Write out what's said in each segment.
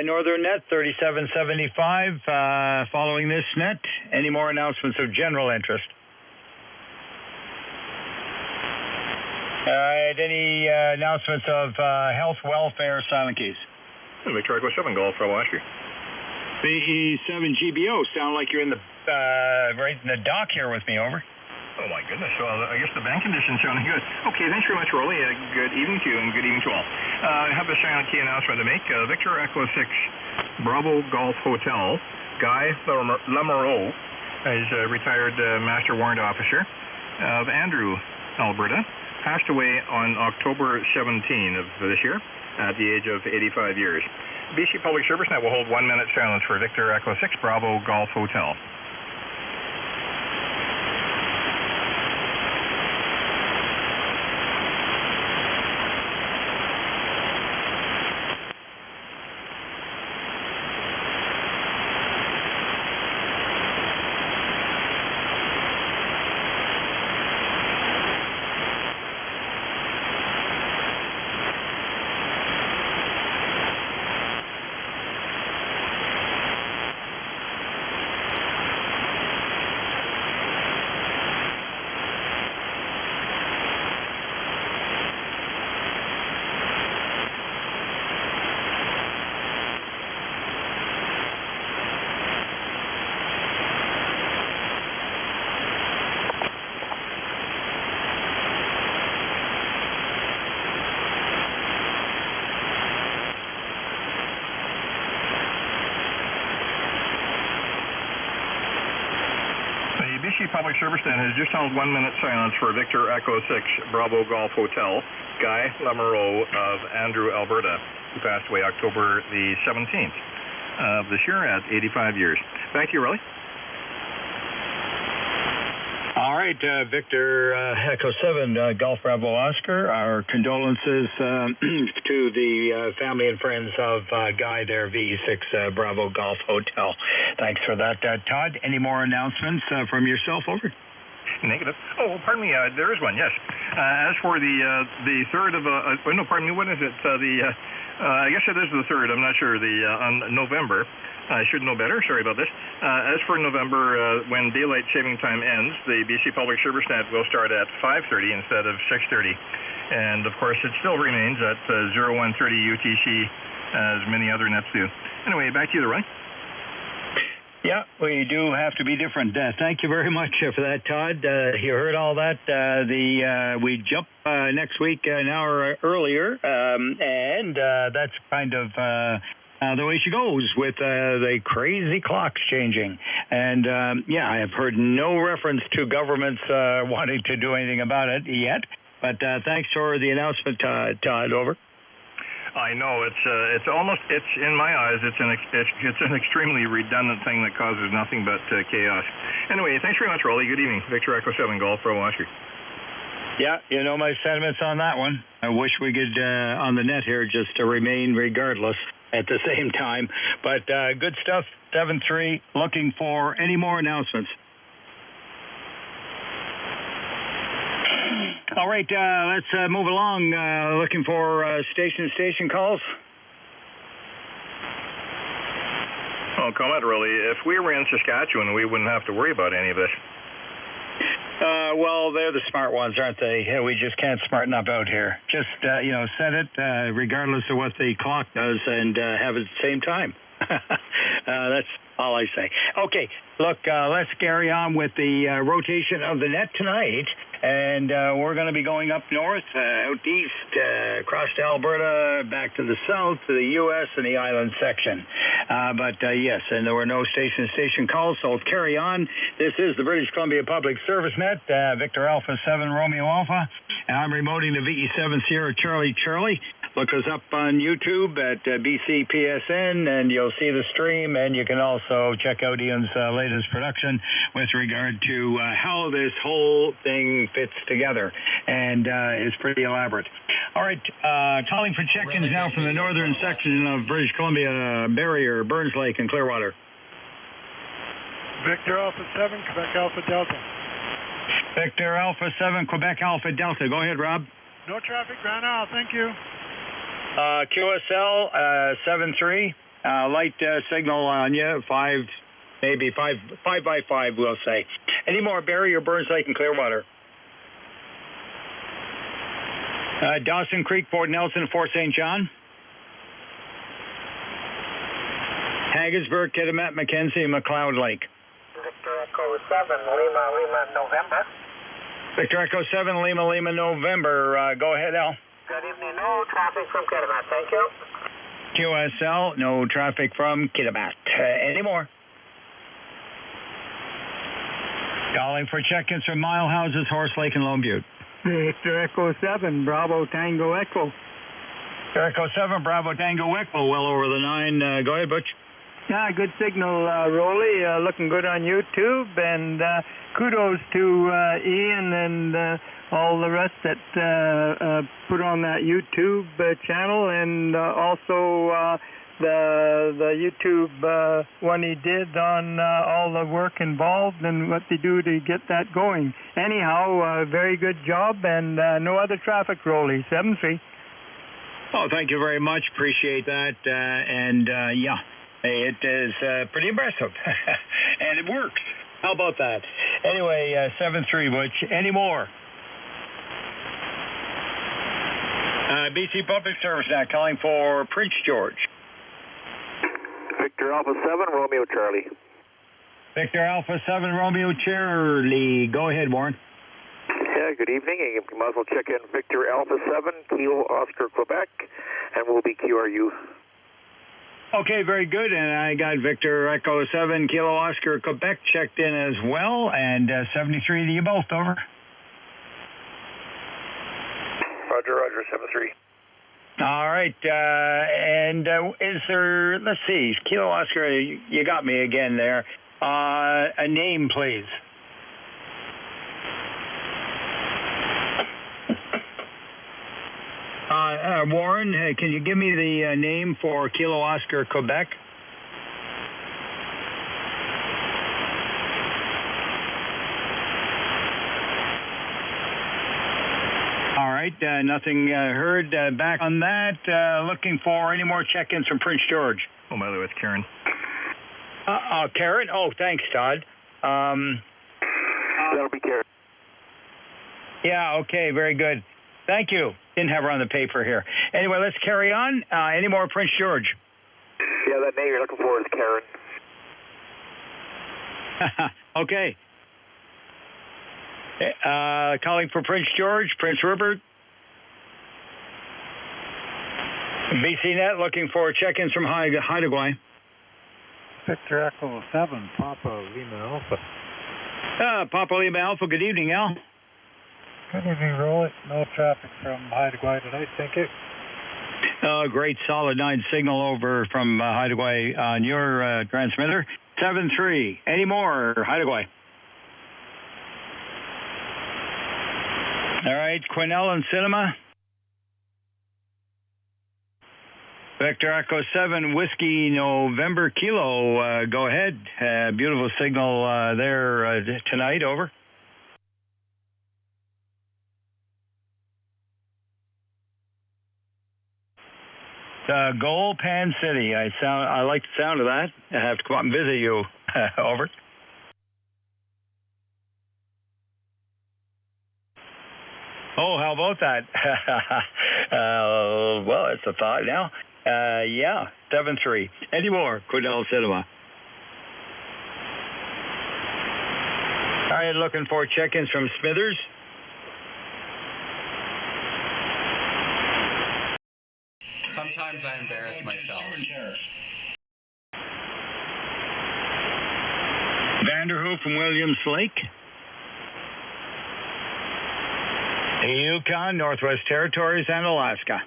Northern Net 3775. Following this net, any more announcements of general interest? All right, any announcements of health, welfare, silent keys? Victor Echo 7 Golf from Oscar. VE7GBO, sound like you're in the right in the dock here with me, over. Oh my goodness, well I guess the bank condition's sounding good. Okay, thanks very much, Roly. Good evening to you and good evening to all. I have a silent key announcement to make. Victor Echo 6 Bravo Golf Hotel, Guy Lamoureux is a retired Master Warrant Officer of Andrew, Alberta, passed away on October 17 of this year at the age of 85 years. BC Public Service Net will hold 1 minute silence for Victor Echo 6 Bravo Golf Hotel. BC Public Service Net has just held 1 minute silence for Victor Echo 6 Bravo Golf Hotel, Guy Lamoureux of Andrew, Alberta, who passed away October the 17th of this year at 85 years. Thank you, Roly. All right, Victor Echo 7 Golf Bravo Oscar, our condolences to the family and friends of Guy there, VE6 Bravo Golf Hotel. Thanks for that, Todd. Any more announcements from yourself, over? Negative. Oh, pardon me. There is one. Yes. As for the third of no, pardon me. What is it? I guess it is the third. I'm not sure. On November. I should know better. Sorry about this. As for November, when daylight saving time ends, the BC Public Service Net will start at 5:30 instead of 6:30, and of course it still remains at 0130 UTC, as many other nets do. Anyway, back to you, Roy. Yeah, we do have to be different. Thank you very much for that, Todd. You heard all that. We jump next week an hour earlier, and that's kind of the way she goes with the crazy clocks changing. And yeah, I have heard no reference to governments wanting to do anything about it yet. But thanks for the announcement, Todd. Over. I know it's almost in my eyes it's an extremely redundant thing that causes nothing but chaos. Anyway, thanks very much, Roly. Good evening, Victor Echo 7 Golf Pro Oscar. Yeah, you know my sentiments on that one. I wish we could on the net here just to remain regardless at the same time. But good stuff. 7-3. Looking for any more announcements. All right, let's move along. Looking for station calls. Oh, comment, Roly. If we were in Saskatchewan, we wouldn't have to worry about any of this. Well, they're the smart ones, aren't they? We just can't smarten up out here. Just, set it regardless of what the clock does and have it at the same time. That's all I say. Okay, look, let's carry on with the rotation of the net tonight. And we're going to be going up north, out east, across to Alberta, back to the south, to the U.S. and the island section. But yes, and there were no station calls, so let's carry on. This is the British Columbia Public Service Net, Victor Alpha 7 Romeo Alpha, and I'm remoting the VE7 Sierra Charlie. Look us up on YouTube at BCPSN, and you'll see the stream, and you can also check out Ian's latest production with regard to how this whole thing fits together, and it's pretty elaborate. All right, calling for check-ins now from the northern section of British Columbia, Barrier, Burns Lake, and Clearwater. Victor Alpha 7, Quebec Alpha Delta. Victor Alpha 7, Quebec Alpha Delta. Go ahead, Rob. No traffic, Grand Isle, thank you. QSL 7-3. Light signal on you, maybe 5 by 5, we'll say. Any more, Barry or Burns Lake and Clearwater? Dawson Creek, Fort Nelson, Fort St. John. Hagersburg, Kitimat, Mackenzie, McLeod Lake. Victor Echo 7, Lima, November. Victor Echo 7, Lima, November. Go ahead, Al. Good evening. No traffic from Kitimat. Thank you. QSL, no traffic from Kitimat. Any more? Calling for check-ins from Mile Houses, Horse Lake, and Lone Butte. Victor Echo 7, Bravo Tango Echo. Victor Echo 7, Bravo Tango Echo, well over the 9. Go ahead, Butch. Yeah, good signal, Roly. Looking good on YouTube. And kudos to Ian and all the rest that put on that YouTube channel, and also the YouTube one he did on all the work involved and what they do to get that going. Anyhow, very good job, and no other traffic, Roly. 7-3. Oh, thank you very much. Appreciate that. Yeah, it is pretty impressive. And it works. How about that? Anyway, 7-3, Butch. Any more? BC Public Service now calling for Prince George. Victor Alpha 7, Romeo Charlie. Victor Alpha 7, Romeo Charlie. Go ahead, Warren. Yeah, good evening. You might as well check in Victor Alpha 7, Kilo Oscar, Quebec, and we'll be QRU. Okay, very good. And I got Victor Echo 7, Kilo Oscar, Quebec checked in as well. And 73 to you both, over. Roger, 7-3. All right. And is there, let's see, Kilo Oscar, you got me again there. A name, please. Warren, can you give me the name for Kilo Oscar, Quebec? All right, nothing heard back on that. Looking for any more check-ins from Prince George. Oh, by the way, it's Karen. Karen? Oh, thanks, Todd. That'll be Karen. Yeah, okay, very good. Thank you. Didn't have her on the paper here. Anyway, let's carry on. Any more Prince George? Yeah, that name you're looking for is Karen. Okay. Calling for Prince George, Prince Rupert. BCNet looking for check-ins from Haida Gwaii. Victor Echo 7, Papa Lima Alpha. Papa Lima Alpha, good evening, Al. Good evening, Roly. No traffic from Haida Gwaii tonight, thank you. Great solid 9 signal over from Haida Gwaii on your transmitter. 7-3. Any more, Haida Gwaii? All right, Quinnell and Cinema. Victor Echo 7, Whiskey November Kilo. Go ahead. Beautiful signal there tonight, over. Goal Pan City. I like the sound of that. I have to come up and visit you. Over. Oh, how about that? Well, it's a thought now. Yeah, 7-3. Any more? Quinnell Cinema. All right, looking for check-ins from Smithers. Sometimes I embarrass myself. Vanderhoof from Williams Lake. Yukon, Northwest Territories, and Alaska.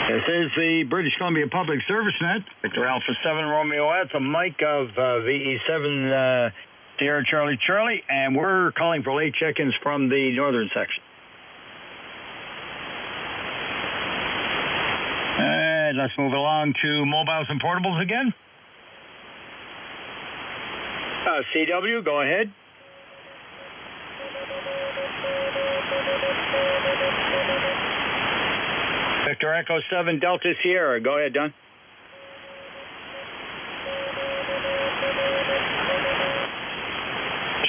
This is the British Columbia Public Service Net. Victor Alpha 7 Romeo, that's a mic of VE7 Sierra Charlie, and we're calling for late check-ins from the northern section. And let's move along to mobiles and portables again. CW, go ahead. Victor Echo 7 Delta Sierra. Go ahead, Don.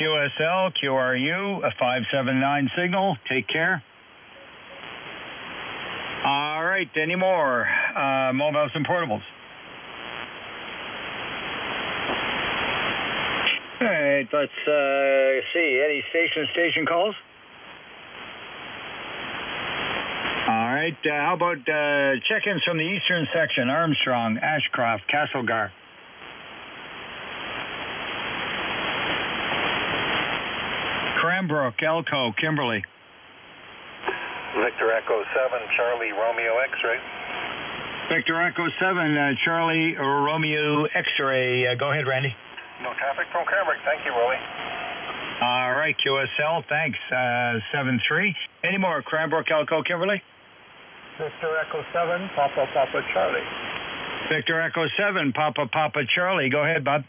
QSL, QRU, a 579 signal. Take care. All right, any more mobiles and portables? All right, let's see. Any station calls? All right, how about check-ins from the eastern section? Armstrong, Ashcroft, Castlegar. Cranbrook, Elko, Kimberley. Victor Echo 7, Charlie Romeo X-ray. Victor Echo 7, Charlie Romeo X-ray. Go ahead, Randy. No traffic from Cranbrook. Thank you, Rolly. All right, QSL, thanks. 7-3. Any more? Cranbrook, Elko, Kimberley? Victor Echo 7, Papa Charlie. Victor Echo 7, Papa Charlie. Go ahead, Bob.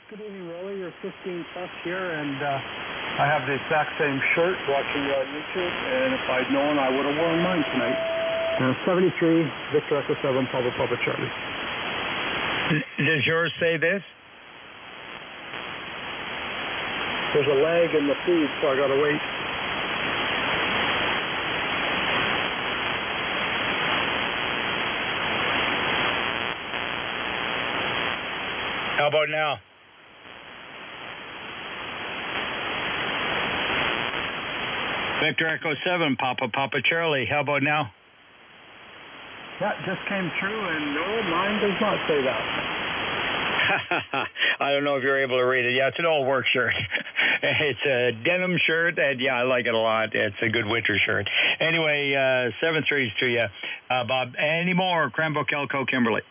Good evening, Rolly. You're 15 plus here, and I have the exact same shirt watching you on YouTube, and if I'd known, I would have worn mine tonight. 73, Victor Echo 7, Papa Charlie. Does yours say this? There's a lag in the feed, so I gotta wait. How about now? Victor Echo 7, Papa Charlie. How about now? That just came through, and no, mine does not say that. I don't know if you're able to read it. Yeah, it's an old work shirt. It's a denim shirt, and yeah, I like it a lot. It's a good winter shirt. Anyway, 7-3 to you, Bob. Any more? Cranbrook, Elko, Kimberley.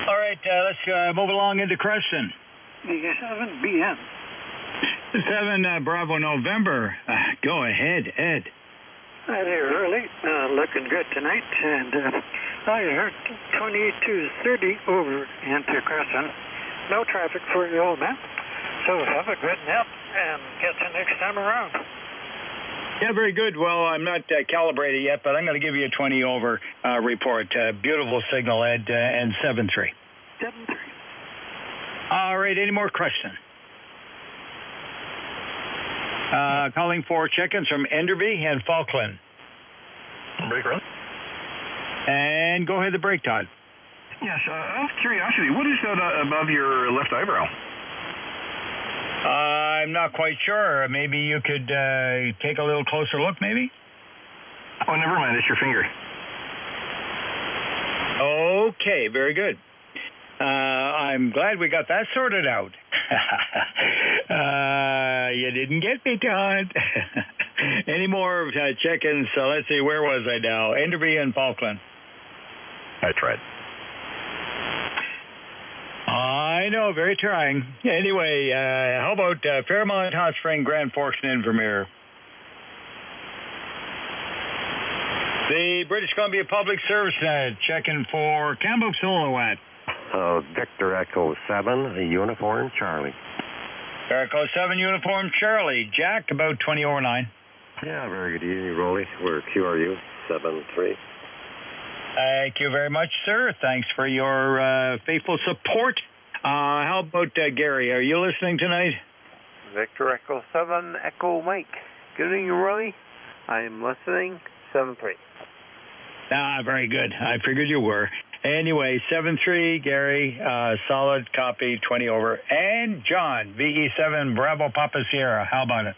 All right, let's move along into Creston. VE7BN. 7 Bravo November. Go ahead, Ed. Hi there, Early. Looking good tonight, and I heard 2230 over into Crescent. No traffic for the old man, so have a good nap and get you next time around. Yeah, very good. Well, I'm not calibrated yet, but I'm going to give you a 20 over report. Beautiful signal, Ed, and 7-3. 7-3. All right, any more questions? Calling for check-ins from Enderby and Falkland. Break run. And go ahead, the break, Todd. Yes, out of curiosity, what is that above your left eyebrow? I'm not quite sure. Maybe you could take a little closer look, maybe? Oh, never mind. It's your finger. Okay, very good. I'm glad we got that sorted out. You didn't get me, Todd. Any more check-ins? So let's see, where was I now? Enderby and Falkland. I tried. I know, very trying. Anyway, how about Fairmont, Hot Spring, Grand Forks, and Invermere? The British Columbia Public Service checking for Kamloops Silhouette. Victor Echo 7, Uniform Charlie. Echo 7, Uniform Charlie. Jack, about 20 over 9. Yeah, very good evening, Rolly. We're QRU 7-3. Thank you very much, sir. Thanks for your faithful support. How about Gary? Are you listening tonight? Victor Echo 7, Echo Mike. Good evening, Rolly. I am listening. 7-3. Very good. I figured you were. Anyway, 7-3, Gary, solid copy, 20 over. And John, VE7 Bravo Papa Sierra. How about it?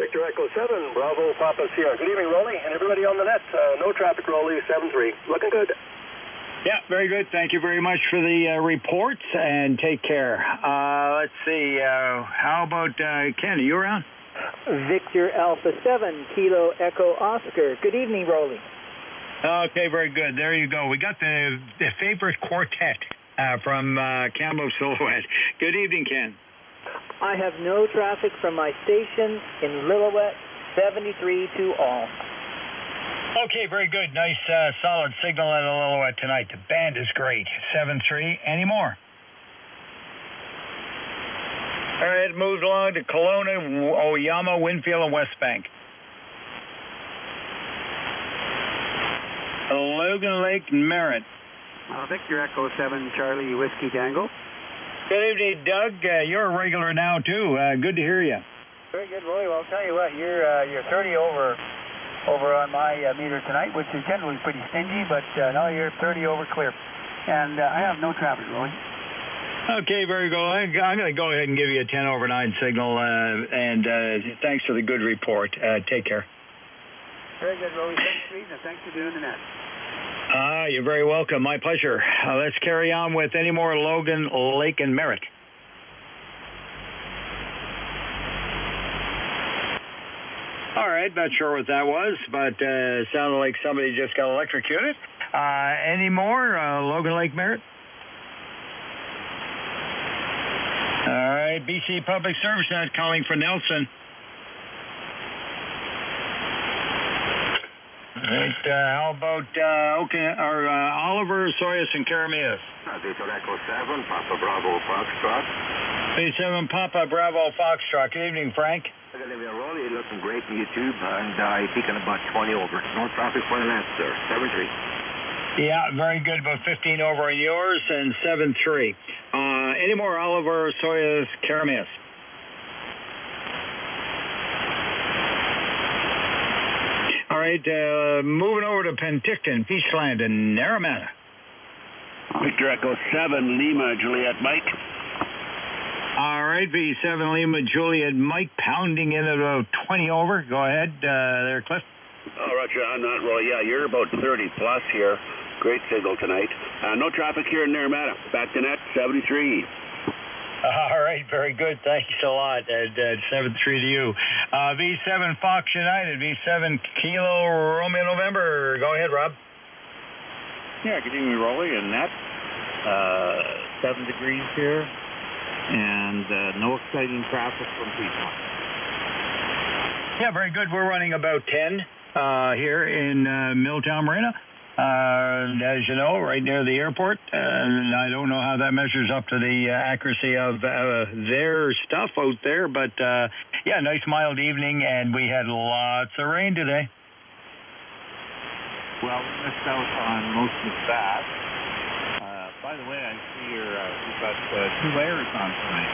Victor Echo 7, Bravo Papa Sierra. Good evening, Rolly, and everybody on the net. No traffic, Rolly, 7-3. Looking good. Yeah, very good. Thank you very much for the reports, and take care. Let's see. How about Ken? Are you around? Victor Alpha 7, Kilo Echo Oscar. Good evening, Rolly. Okay, very good. There you go. We got the favorite quartet from Kamloops Silhouette. Good evening, Ken. I have no traffic from my station in Lillooet, 73 to all. Okay, very good. Nice, solid signal at Lillooet tonight. The band is great. 7-3. Any more? All right, moved along to Kelowna, Oyama, Winfield, and West Bank. Logan Lake Merritt. Victor Echo 7 Charlie Whiskey Tango. Good evening, Doug. You're a regular now, too. Good to hear you. Very good, Roy. Well, I'll tell you what, you're 30 over on my meter tonight, which is generally pretty stingy, but now you're 30 over clear. And I have no traffic, Roy. Okay, very good. I'm going to go ahead and give you a 10 over 9 signal, and thanks for the good report. Take care. Very good, Roy. Thanks, Reed, and thanks for doing the net. You're very welcome. My pleasure. Let's carry on with any more Logan, Lake, and Merritt. All right, not sure what that was, but sounded like somebody just got electrocuted. Any more Logan Lake Merritt? All right, BC Public Service Net calling for Nelson. All right, how about Oliver, Soyuz, and Karamias? Victor Echo 7, Papa Bravo Foxtrot. VE7 Papa Bravo Foxtrot. Good evening, Frank. Good evening, Roly. Looking great on YouTube, and I peaking about 20 over. No traffic for the net, sir. 7-3. Yeah, very good. About 15 over on yours and 7-3. Any more Oliver, Soyuz, Karamias? All right, moving over to Penticton, Peachland, and Naramata. Victor Echo 7, Lima, Juliet, Mike. All right, VE7 Lima, Juliet, Mike, pounding in at about 20 over. Go ahead, there, Cliff. Oh, Roger, I'm not Roy. Yeah, you're about 30 plus here. Great signal tonight. No traffic here in Naramata. Back to net, 73. All right, very good. Thanks a lot. 7-3 to you. V7 Fox United, V7 Kilo Romeo November. Go ahead, Rob. Yeah, good evening, Rolly, and net. 7 degrees here, and no exciting traffic from Peachland. Yeah, very good. We're running about 10 here in Milltown Marina. As you know, right near the airport. And I don't know how that measures up to the accuracy of their stuff out there, but yeah, nice mild evening, and we had lots of rain today. Well, we missed out on most of that. By the way, I see you've got 2 layers on tonight.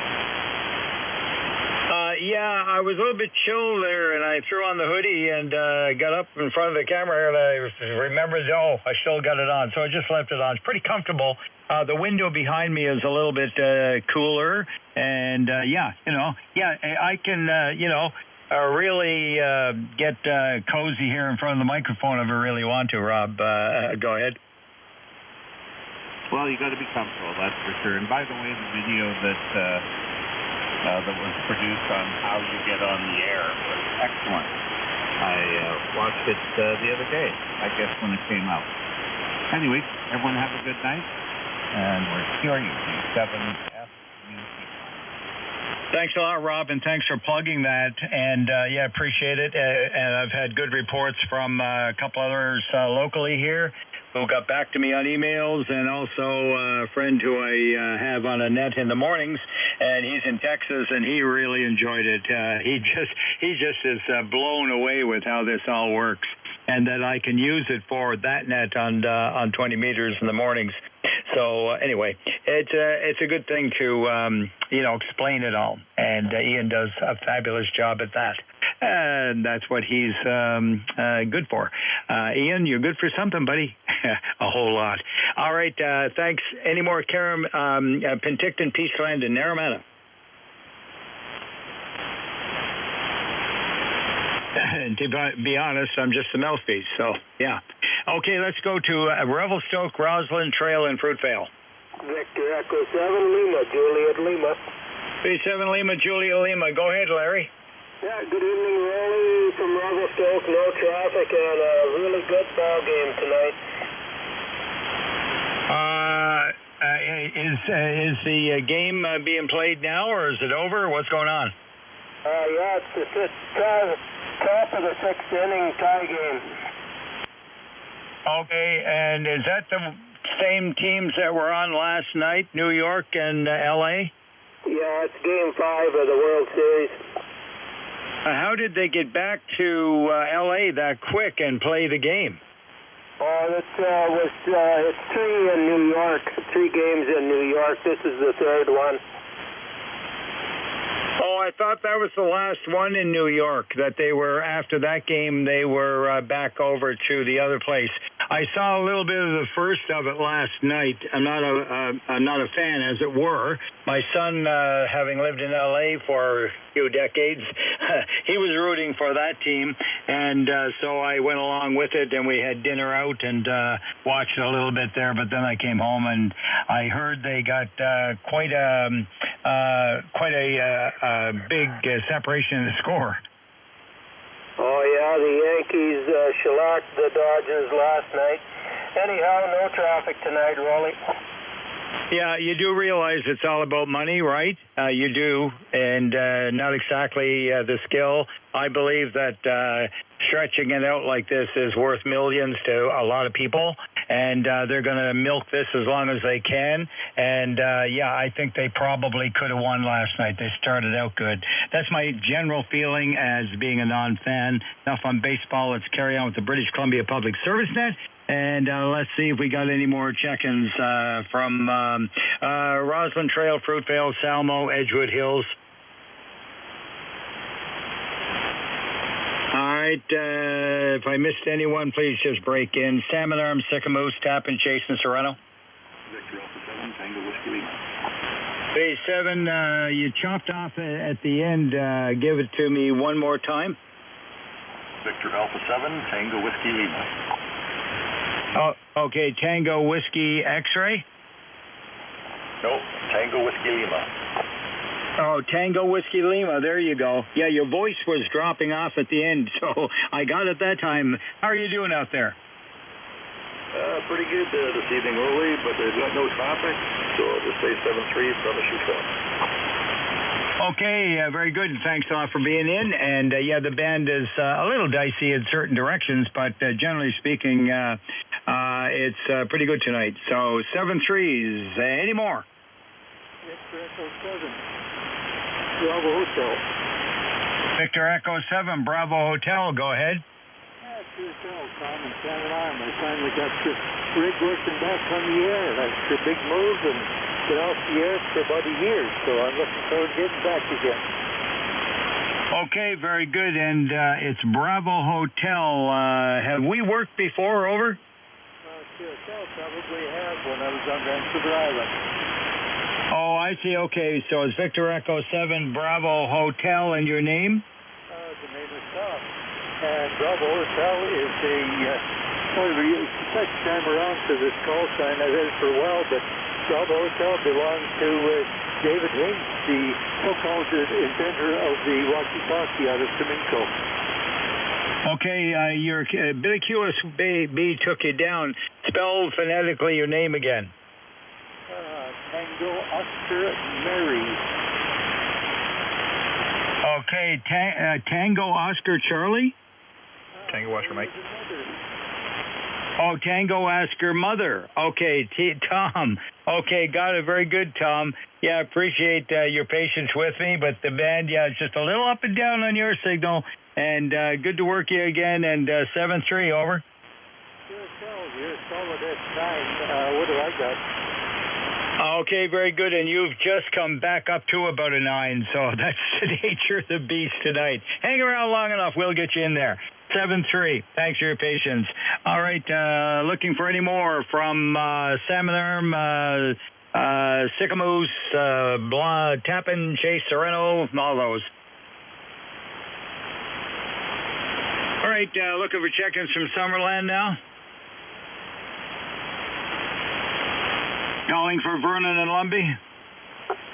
Yeah, I was a little bit chilled there, and I threw on the hoodie and got up in front of the camera, and I remembered, I still got it on, so I just left it on. It's pretty comfortable. The window behind me is a little bit cooler, and I can, really get cozy here in front of the microphone if I really want to, Rob. Go ahead. Well, you got to be comfortable, that's for sure. And by the way, the video that was produced on how you get on the air was excellent. I watched it the other day, I guess, when it came out. Anyway, everyone have a good night, and we're hearing you, VE7S. Thanks a lot, Rob, and thanks for plugging that. And yeah, appreciate it. And I've had good reports from a couple others locally here who got back to me on emails, and also a friend who I have on a net in the mornings, and he's in Texas, and he really enjoyed it. He just is blown away with how this all works, and that I can use it for that net on 20 meters in the mornings. So anyway, it's a good thing to explain it all, and Ian does a fabulous job at that, and that's what he's good for. Ian, you're good for something, buddy. A whole lot. All right, thanks. Any more, Karam, Penticton, Peachland, and Naramata? And to be honest, I'm just a mouthpiece, so yeah. Okay, let's go to Revelstoke, Roslyn, Trail, and Fruitvale. Victor Echo 7, Lima, Juliet, Lima. VE7 Lima, Juliet, Lima. Go ahead, Larry. Yeah, good evening, Roly from Revelstoke. No traffic and a really good ball game tonight. Is the game being played now, or is it over? What's going on? Yeah, it's the top of the 6th inning tie game. Okay, and is that the same teams that were on last night, New York and L.A.? Yeah, it's Game 5 of the World Series. How did they get back to L.A. that quick and play the game? It's 3 in New York, 3 games in New York. This is the 3rd one. Oh, I thought that was the last one in New York, that they were, after that game, they were back over to the other place. I saw a little bit of the first of it last night. I'm not a fan, as it were. My son, having lived in L.A. for a few decades, he was rooting for that team, and so I went along with it, and we had dinner out and watched a little bit there, but then I came home, and I heard they got quite a big separation in the score. Oh, yeah, the Yankees shellacked the Dodgers last night. Anyhow, no traffic tonight, Roly. Yeah, you do realize it's all about money, right? You do, and not exactly the skill. I believe that stretching it out like this is worth millions to a lot of people, and they're going to milk this as long as they can. And, yeah, I think they probably could have won last night. They started out good. That's my general feeling as being a non-fan. Enough on baseball. Let's carry on with the British Columbia Public Service Net. And let's see if we got any more check-ins from Roslyn Trail, Fruitvale, Salmo, Edgewood Hills. All right, if I missed anyone, please just break in. Salmon Arm, Sycamoose, Tappan, Chase, and Sereno. Victor Alpha 7, Tango Whiskey Lima. VE7, you chopped off at the end. Give it to me one more time. Victor Alpha 7, Tango Whiskey Lima. Oh, okay, Tango Whiskey X-ray? No, Tango Whiskey Lima. Oh, Tango Whiskey Lima, there you go. Yeah, your voice was dropping off at the end, so I got it that time. How are you doing out there? Pretty good this evening early, but there's no traffic, so I'll just say 7-3 from the shoot off. Okay, very good. Thanks a lot for being in. And, yeah, the band is a little dicey in certain directions, but generally speaking, it's pretty good tonight. So 7-3s. Any more? Victor Echo 7, Bravo Hotel. Victor Echo 7, Bravo Hotel. Go ahead. Yeah, it's yourself, Tom and Salmon Arm. I finally got the rig working back on the air. That's a big move and been off the air for about a year, so I'm looking forward to getting back again. Okay, very good. And it's Bravo Hotel. Have we worked before, over? QSL probably have when I was on Vancouver Island. Oh, I see. Okay, so it's Victor Echo 7, Bravo Hotel, and your name? The name is Tom. And Bravo Hotel is a, second time around to this call sign. I've had it for a while, but Bravo Hotel belongs to David Haynes, the so-called inventor of the walkie-talkie out of Siminko. Okay, your Billy QSB took you down. Spell phonetically your name again. Tango Oscar Mary. Okay, Tango Oscar Charlie? Tango Oscar Mike. Oh, Tango Oscar Mother. Okay, Tom. Okay, got it. Very good, Tom. Yeah, appreciate your patience with me, but the band, yeah, it's just a little up and down on your signal. And good to work you again. And 7-3, over. You're solid at 9. What do I got? Okay, very good. And you've just come back up to about a 9, so that's the nature of the beast tonight. Hang around long enough, we'll get you in there. 7-3. Thanks for your patience. All right, looking for any more from Salmon Arm, Sycamoose, Tappan, Chase, Sereno, all those. All right, looking for check-ins from Summerland now. Calling for Vernon and Lumbee.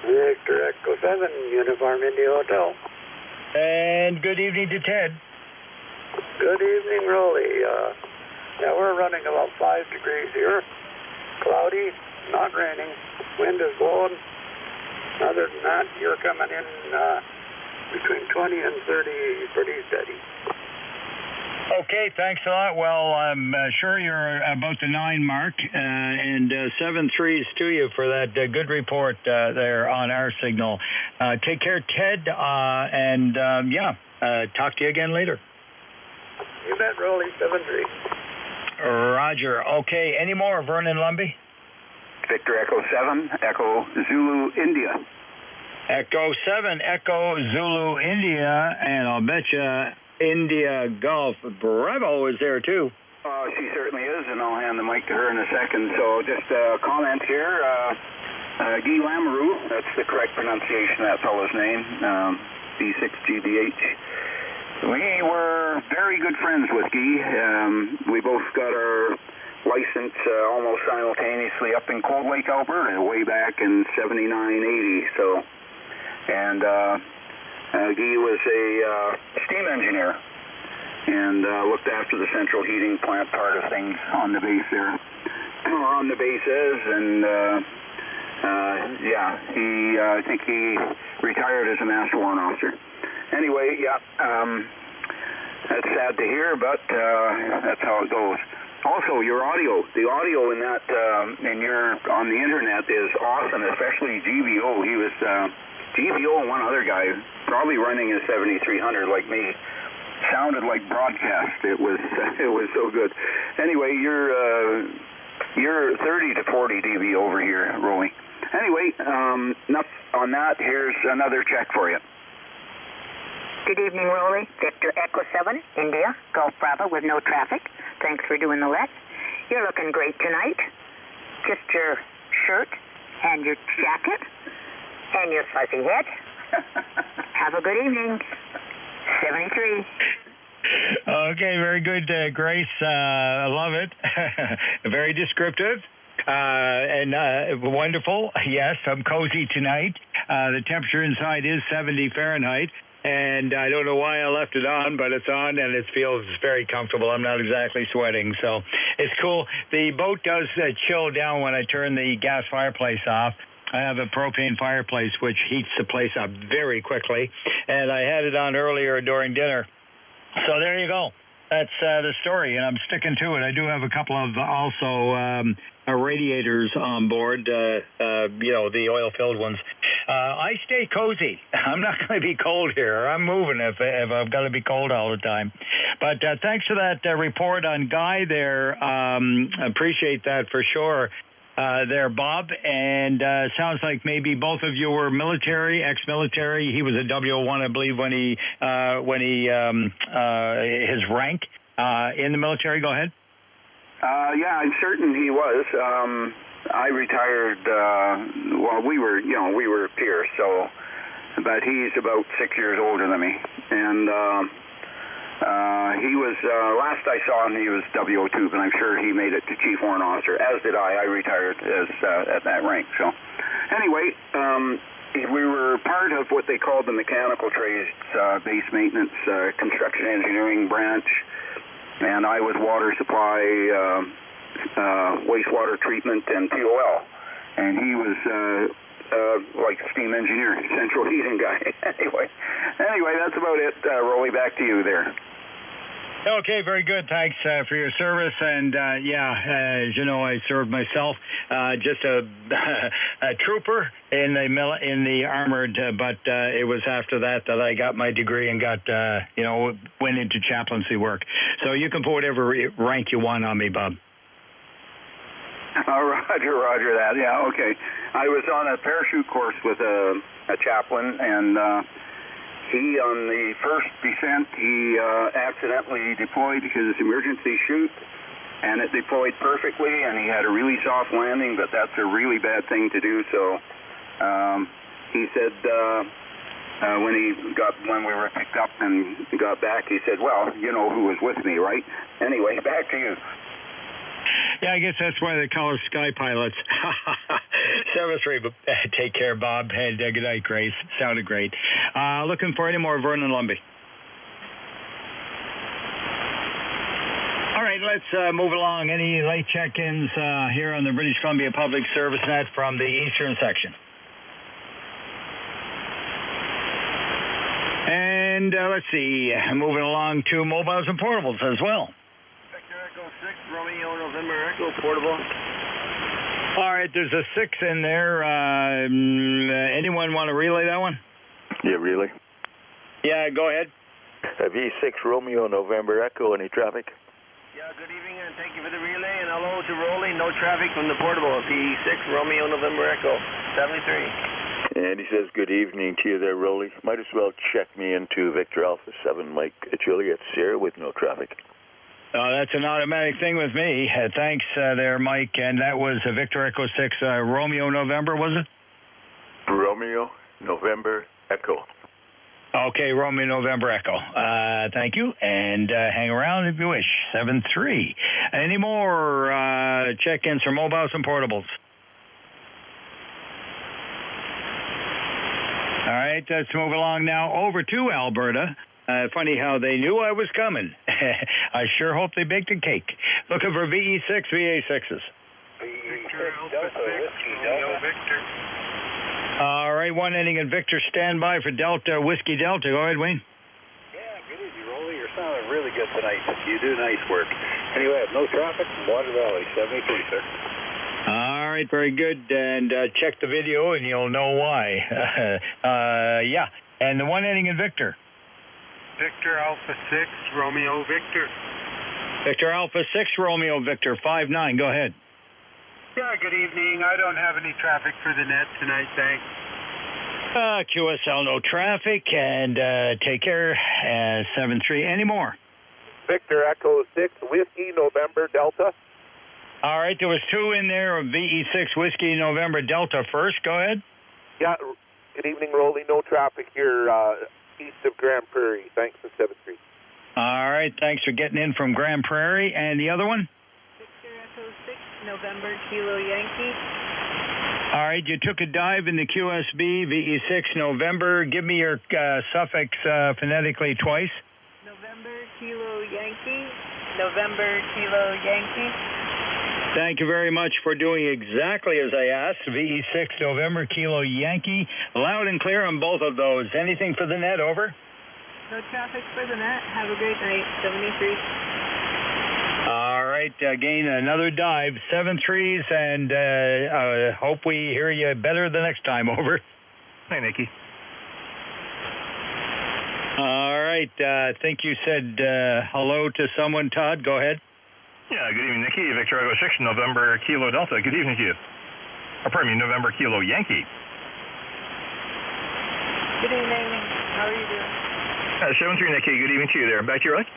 Victor Echo 7, Uniform India Hotel. And good evening to Ted. Good evening, Roly. Yeah, we're running about 5 degrees here. Cloudy, not raining. Wind is blowing. Other than that, you're coming in between 20 and 30, pretty steady. Okay, thanks a lot. Well, I'm sure you're about the 9 mark, and 7-3s to you for that good report there on our signal. Take care, Ted, and talk to you again later. You bet, Roly. 7-3. Roger. Okay, any more, Vernon Lumby? Victor Echo 7, Echo Zulu India. Echo 7, Echo Zulu India, and I'll bet you India Golf Bravo is there too. She certainly is, and I'll hand the mic to her in a second. So just a comment here. Guy Lamoureux, that's the correct pronunciation of that fellow's name, B6GBH. We were very good friends with Guy. We both got our license almost simultaneously up in Cold Lake, Alberta, way back in 79-80. So, and Guy was a steam engineer and looked after the central heating plant part of things on the base there, on the bases, and yeah, I think he retired as a master warrant officer. Anyway, yeah, that's sad to hear, but that's how it goes. Also, your audio, the audio in that, on the internet is awesome, especially GVO. He was, GVO and one other guy, probably running a 7300 like me, sounded like broadcast. It was so good. Anyway, you're 30 to 40 dB over here, Roly. Anyway, enough on that. Here's another check for you. Good evening, Roly. Victor Echo 7, India, Golf Bravo with no traffic. Thanks for doing the let. You're looking great tonight. Just your shirt and your jacket and your fuzzy head. Have a good evening. 73. Okay, very good, Grace. I love it. Very descriptive. And wonderful. Yes, I'm cozy tonight. The temperature inside is 70 Fahrenheit. And I don't know why I left it on, but it's on, and it feels very comfortable. I'm not exactly sweating, so it's cool. The boat does chill down when I turn the gas fireplace off. I have a propane fireplace, which heats the place up very quickly, and I had it on earlier during dinner. So there you go. That's the story, and I'm sticking to it. I do have a couple of also radiators on board, the oil-filled ones. I stay cozy. I'm not going to be cold here. I'm moving if I've got to be cold all the time. But thanks for that report on Guy there. Appreciate that for sure. There, Bob, and sounds like maybe both of you were military, ex-military. He was a W01, I believe, when he his rank in the military. Go ahead. Yeah, I'm certain he was. I retired. Well, we were peers. So, but he's about 6 years older than me, and he was, last I saw him, he was W02, but I'm sure he made it to Chief Warrant Officer, as did I. I retired as at that rank. So, anyway, we were part of what they called the mechanical trades, base maintenance, construction engineering branch, and I was water supply, wastewater treatment, and POL, and he was like steam engineer, central heating guy. Anyway, that's about it. Roly, back to you there. Okay, very good. Thanks for your service. And as you know, I served myself, just a trooper in the armored. But it was after that I got my degree and got went into chaplaincy work. So you can put whatever rank you want on me, Bob. Roger that. Yeah, okay. I was on a parachute course with a chaplain, and he, on the first descent, he accidentally deployed his emergency chute, and it deployed perfectly, and he had a really soft landing, but that's a really bad thing to do. So he said when we were picked up and got back, he said, "Well, you know who was with me, right?" Anyway, back to you. Yeah, I guess that's why they call us sky pilots. 7-3, but take care, Bob. And good night, Grace. Sounded great. Looking for any more Vernon Lumby. All right, let's move along. Any late check-ins here on the British Columbia Public Service Net from the Eastern section? And let's see, moving along to mobiles and portables as well. Echo 6, Romeo, November, Echo, portable. All right, there's a 6 in there. Anyone want to relay that one? Yeah, relay. Yeah, go ahead. V6, Romeo, November, Echo, any traffic? Yeah, good evening, and thank you for the relay, and hello to Roly. No traffic from the portable. VE6 Romeo November Echo 73. And he says, good evening to you there, Roly. Might as well check me into Victor Alpha 7 Mike Juliet Sierra with no traffic. That's an automatic thing with me. Thanks there, Mike. And that was Victor Echo 6 Romeo November, was it? Romeo November Echo. Okay, Romeo November Echo. Thank you. And hang around if you wish. 7-3. Any more check-ins for mobiles and portables? All right, let's move along now over to Alberta. Funny how they knew I was coming. I sure hope they baked a cake. Looking for VE6 VA6s. Victor Alpha 6 Romeo Victor. All right, one ending in Victor, stand by for Delta, Whiskey Delta. Go ahead, Wayne. Yeah, good evening, Roly. You're sounding really good tonight. You do nice work. Anyway, I have no traffic from Water Valley, 73, sir. All right, very good. And check the video, and you'll know why. Yeah, and the one ending in Victor. Victor Alpha 6, Romeo Victor. Victor Alpha 6, Romeo Victor, 5-9. Go ahead. Yeah, good evening. I don't have any traffic for the net tonight, thanks. QSL, no traffic, and take care. 7-3. Any more? Victor Echo 6, Whiskey November Delta. All right, there was two in there of VE6 Whiskey November Delta first. Go ahead. Yeah, good evening, Roly. No traffic here east of Grand Prairie. Thanks for 7-3. All right, thanks for getting in from Grand Prairie. And the other one? Victor Echo 6, November Kilo Yankee. All right, you took a dive in the QSB, VE6 November. Give me your suffix phonetically twice. November Kilo Yankee. November Kilo Yankee. Thank you very much for doing exactly as I asked. VE6 November Kilo Yankee. Loud and clear on both of those. Anything for the net, over? No traffic for the net. Have a great night. 73. All right, again, another dive. 7-3s, and hope we hear you better the next time, over. Hi, Nikki. All right, I think you said hello to someone, Todd. Go ahead. Yeah, good evening, Nikki. Victor Echo 6, November Kilo Delta. Good evening to you. Or pardon me, November Kilo Yankee. Good evening. How are you doing? 7-3, Nikki. Good evening to you there. Back to you, Riley.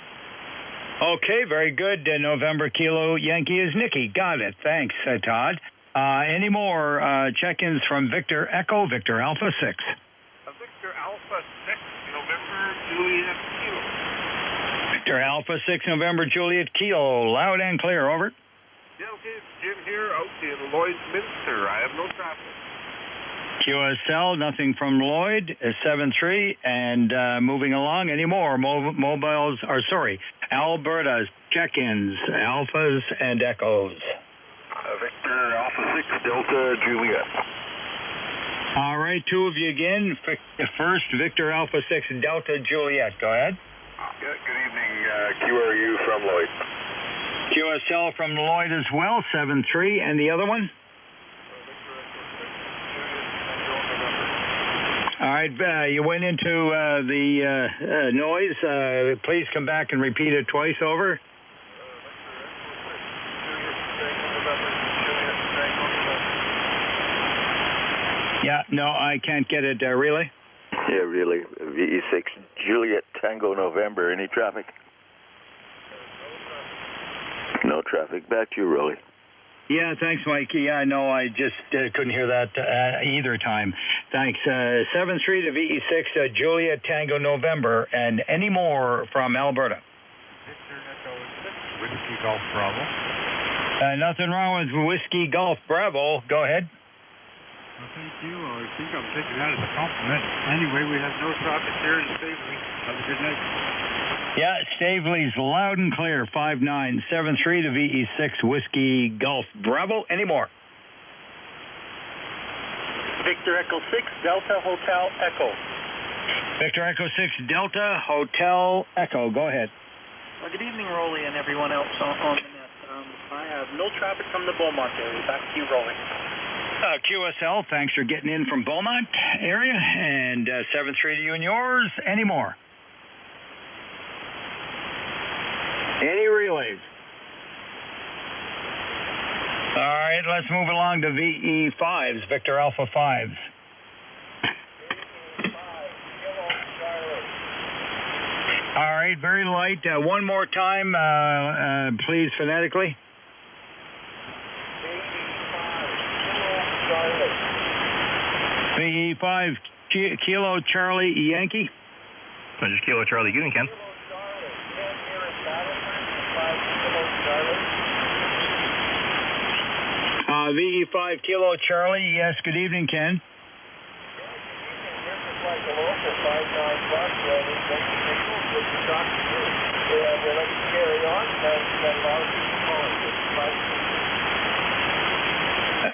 Okay, very good. November Kilo Yankee is Nikki. Got it. Thanks, Todd. Any more check-ins from Victor Echo, Victor Alpha 6? Victor Alpha 6, November Juliet Kilo. Victor Alpha 6, November Juliet Kilo. Loud and clear, over. Yeah, okay, it's Jim here out in Lloydminster. I have no traffic. QSL, nothing from Lloyd, 7-3, and moving along. Any more mobiles, or sorry, Alberta's check-ins, Alphas and Echoes. Victor Alpha 6, Delta Juliet. All right, two of you again. First, Victor Alpha 6, Delta Juliet. Go ahead. Yeah, good evening, QRU from Lloyd. QSL from Lloyd as well, 7-3, and the other one? All right, you went into the noise. Please come back and repeat it twice, over. Yeah, no, I can't get it, really? Yeah, really. VE6 Juliet Tango November. Any traffic? No traffic. Back to you, Roly. Yeah, thanks, Mike. Yeah, no, I just couldn't hear that either time. Thanks. 7-3 to VE6 Juliet Tango November. And any more from Alberta? Victor Echo 6, Whiskey Golf Bravo. Nothing wrong with Whiskey Golf Bravo. Go ahead. Well, thank you. I think I'm taking that as a compliment. Anyway, we have no traffic here in Stavely. Have a good night. Yeah, Stavely's loud and clear, 5-9, 7-3 to VE6 Whiskey Golf Bravo. Any more? Victor Echo 6, Delta Hotel Echo. Victor Echo 6, Delta Hotel Echo. Go ahead. Well, good evening, Roly, and everyone else on the net. I have no traffic from the Beaumont area. Back to you, Roly. QSL, thanks for getting in from Beaumont area, and 7-3 to you and yours. Any more? Any relays? let's move along to VE5s, Victor Alpha 5s. All right, very light. One more time, please, phonetically. VE5 Kilo Charlie Yankee. Just Kilo Charlie Union, Ken. VE5 Kilo Charlie, yes, good evening, Ken.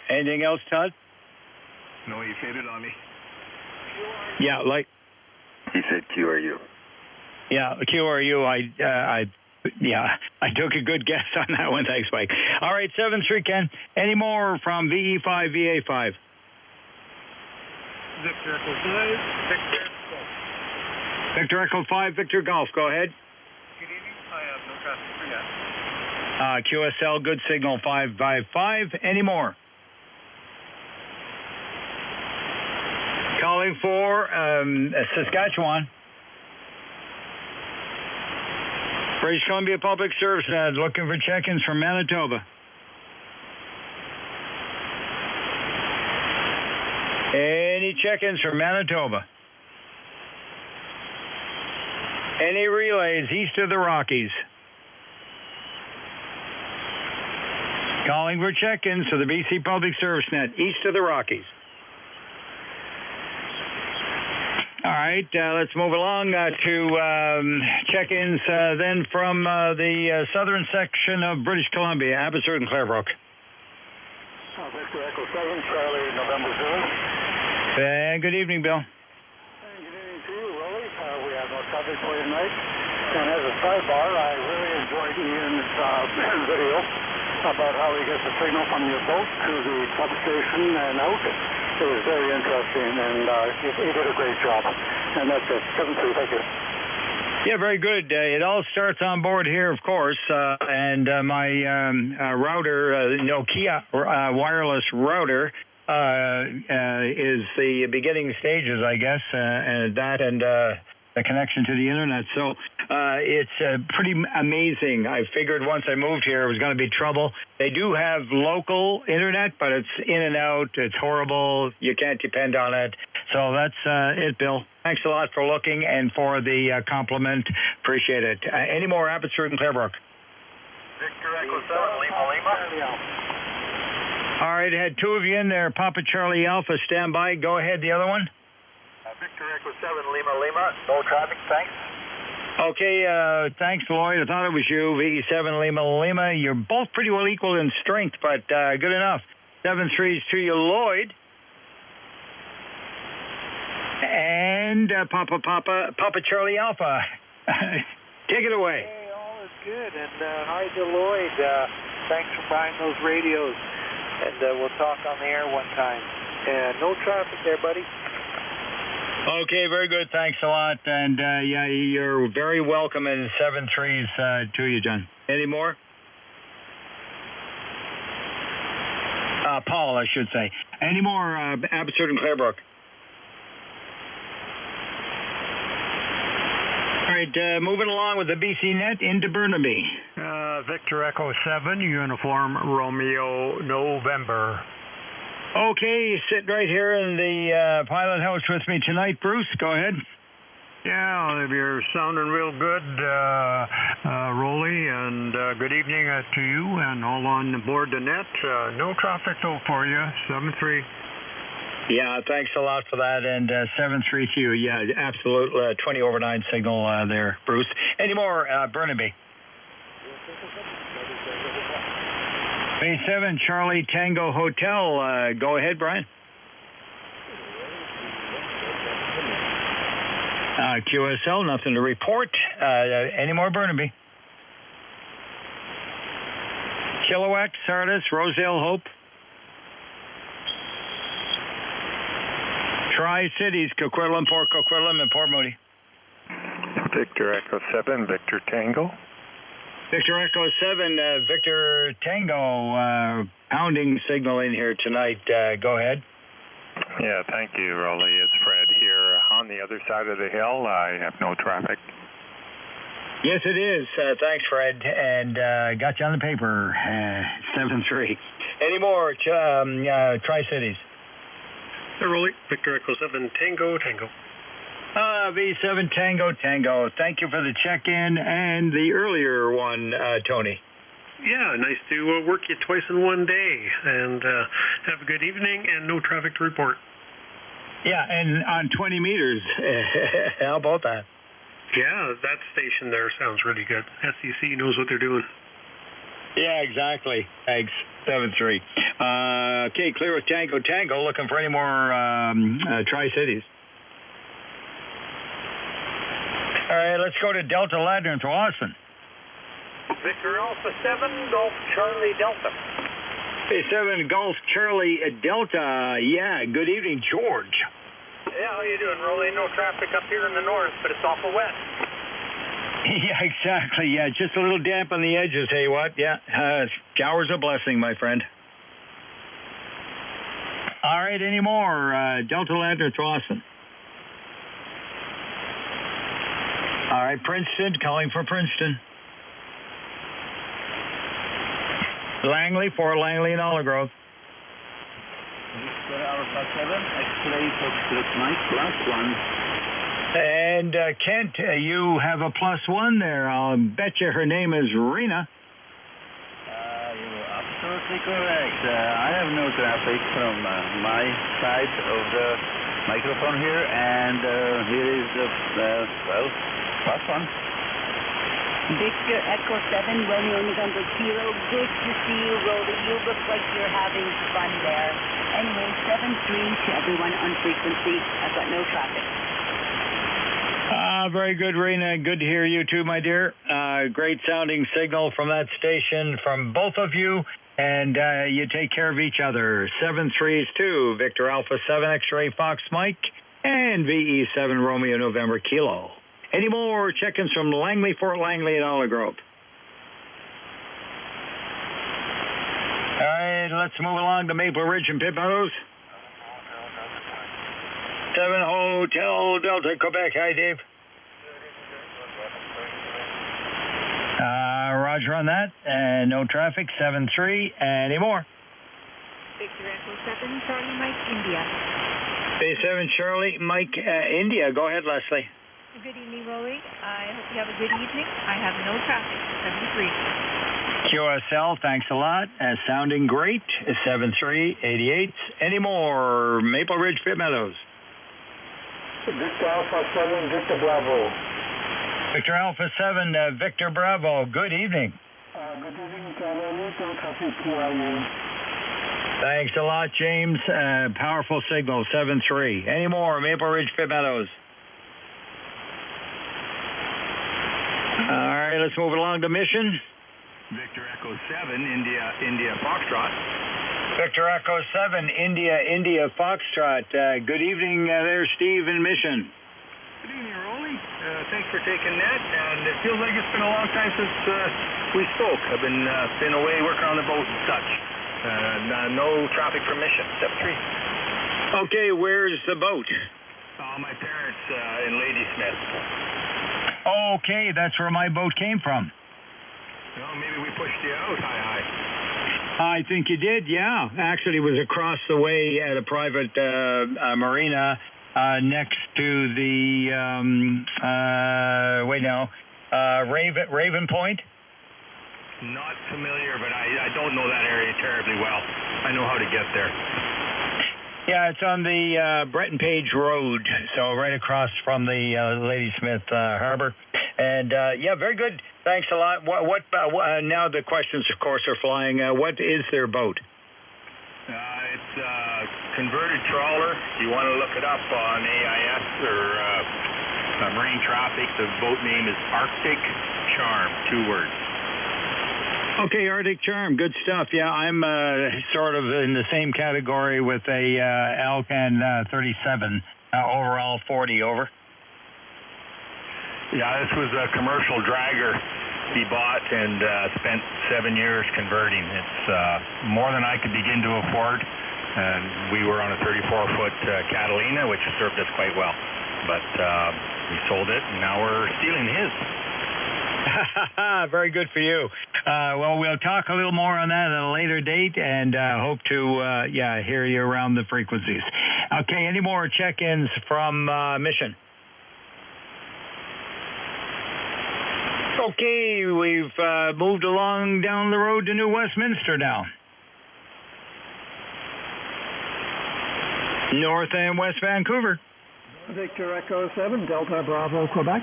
Anything else, Todd? No, you faded on me. Yeah, like... He said QRU. Yeah, QRU, I took a good guess on that one. Thanks, Mike. All right, 7-3, Ken. Any more from VE5, VA5? Victor Echo 5, Victor Golf. Victor Echo 5, Victor Golf. Go ahead. Good evening. I have no traffic for yet. QSL, good signal, 555. Any more? Calling for Saskatchewan. British Columbia Public Service, looking for check-ins from Manitoba. Any check-ins from Manitoba? Any relays east of the Rockies? Calling for check-ins to the BC Public Service Net east of the Rockies. All right, let's move along to check-ins then from the southern section of British Columbia, Abbotsford and Clarebrook. Victor Echo 7, Charlie, November 0. And good evening, Bill. Good evening to you, Roly. We have no traffic for you tonight. And as a sidebar, I really enjoyed Ian's video about how he gets the signal from your boat to the substation and out. It was very interesting, and he did a great job. And that's it. 7-3, thank you. Yeah, very good. It all starts on board here, of course, and my router, Nokia wireless router, is the beginning stages, I guess, that and the connection to the internet. So it's pretty amazing. I figured once I moved here it was going to be trouble. They do have local internet, but it's in and out. It's horrible. You can't depend on it. So that's it, Bill. Thanks a lot for looking and for the compliment. Appreciate it. Any more Abbotsford and Clarebrook? Victor Echo 7, Lima. All right, I had two of you in there. Papa Charlie Alpha, stand by. Go ahead, the other one. Victor Echo 7, Lima. No traffic, thanks. Okay, thanks, Lloyd. I thought it was you. VE7 Lima. You're both pretty well equal in strength, but good enough. 7-3s to you, Lloyd. And Papa Charlie Alpha. Take it away. Hey, all is good. And hi to Lloyd. Thanks for buying those radios. And we'll talk on the air one time. And no traffic there, buddy. Okay, very good. Thanks a lot. And, yeah, you're very welcome in 7-3s to you, John. Any more? Paul, I should say. Any more Abbotsford and Clarebrook? All right, moving along with the BC Net into Burnaby. Victor Echo 7, Uniform Romeo November. Okay, sitting right here in the pilot house with me tonight, Bruce. Go ahead. Yeah, you're sounding real good, Roly, and good evening to you and all on board the net. No traffic though for you, 7-3. Yeah, thanks a lot for that, and 7-3 to you. Yeah, absolute 20/9 signal there, Bruce. Any more, Burnaby? VE7 Charlie Tango Hotel. Go ahead, Brian. QSL, nothing to report. Any more, Burnaby? Kilowatt, Sardis, Rosedale, Hope. Tri-Cities, Coquitlam, Port Coquitlam, and Port Moody. Victor Echo 7, Victor Tango. Victor Echo 7, Victor Tango, pounding signal in here tonight. Go ahead. Yeah, thank you, Roly. It's Fred here. On the other side of the hill, I have no traffic. Yes, it is. Thanks, Fred. And got you on the paper. 7-3. Any more Tri-Cities? Hey, Roly. Victor Echo 7, Tango, Tango. V7 Tango, Tango. Thank you for the check-in and the earlier one, Tony. Yeah, nice to work you twice in one day. And have a good evening and no traffic to report. Yeah, and on 20 meters. How about that? Yeah, that station there sounds really good. SCC knows what they're doing. Yeah, exactly. Thanks. 7-3. Okay, clear with Tango, Tango. Looking for any more Tri-Cities. All right, let's go to Delta Ladner in Tsawwassen. Victor Alpha 7, Golf Charlie Delta. V7 Golf Charlie Delta. Yeah, good evening, George. Yeah, how you doing, Roly? No traffic up here in the north, but it's awful wet. Yeah, exactly. Yeah, just a little damp on the edges. Hey, what? Yeah, showers a blessing, my friend. All right, any more? Delta Ladner Tsawwassen. All right, Princeton, calling for Princeton. Langley, for Langley and Olive Grove. And Kent, you have a +1 there. I'll bet you her name is Rena. You're absolutely correct. I have no traffic from my side of the microphone here, and here is the, +1. Victor Echo 7, Romeo November Kilo. Good to see you, Roly. You look like you're having fun there. Anyway, 7-3 to everyone on frequency. I've got no traffic. Very good, Rena. Good to hear you too, my dear. Great sounding signal from that station from both of you, and you take care of each other. 7-3s to Victor Alpha 7 X-Ray Fox Mike and VE7 Romeo November Kilo. Any more check-ins from Langley, Fort Langley, and Olive Grove? All right, let's move along to Maple Ridge and Pitt Meadows. 7 Hotel Delta, Quebec. Hi, Dave. Roger on that. And no traffic. 7-3. Any more? Victor Echo 7, Charlie Mike, India. V7 Charlie Mike, India. Go ahead, Leslie. Good evening, Roly. I hope you have a good evening. I have no traffic. 7-3. QSL, thanks a lot. Sounding great. 7-3, 88. Any more? Maple Ridge, Pitt Meadows. Victor Alpha 7, Victor Bravo. Victor Alpha 7, Victor Bravo. Good evening. Good evening, Roly. No traffic. Who are you? Thanks a lot, James. Powerful signal. 7-3. Any more? Maple Ridge, Pitt Meadows. All right, let's move along to Mission. Victor Echo 7, India Foxtrot. Victor Echo 7, India Foxtrot. Good evening there, Steve in Mission. Good evening, Roly. Thanks for taking that. And it feels like it's been a long time since we spoke. I've been away working on the boat and such. No traffic from Mission. 7-3. Okay, where's the boat? My parents in Ladysmith. Okay, that's where my boat came from. Well, maybe we pushed you out, I think you did, yeah. Actually, it was across the way at a private marina next to the, Raven Point? Not familiar, but I don't know that area terribly well. I know how to get there. Yeah, it's on the Breton Page Road, so right across from the Ladysmith Harbor. And, yeah, very good. Thanks a lot. What now the questions, of course, are flying. What is their boat? It's a converted trawler. You want to look it up on AIS or Marine Traffic. The boat name is Arctic Charm, 2 words. Okay, Arctic Charm, good stuff. Yeah, I'm sort of in the same category with a Alcan 37, overall 40, over. Yeah, this was a commercial dragger. he bought and spent 7 years converting. It's more than I could begin to afford. And we were on a 34-foot Catalina, which served us quite well. But we sold it, and now we're stealing his. Very good for you. Well, we'll talk a little more on that at a later date, and hope to hear you around the frequencies. Okay, any more check-ins from Mission? Okay, we've moved along down the road to New Westminster now. North and West Vancouver. Victor Echo 7, Delta Bravo, Quebec.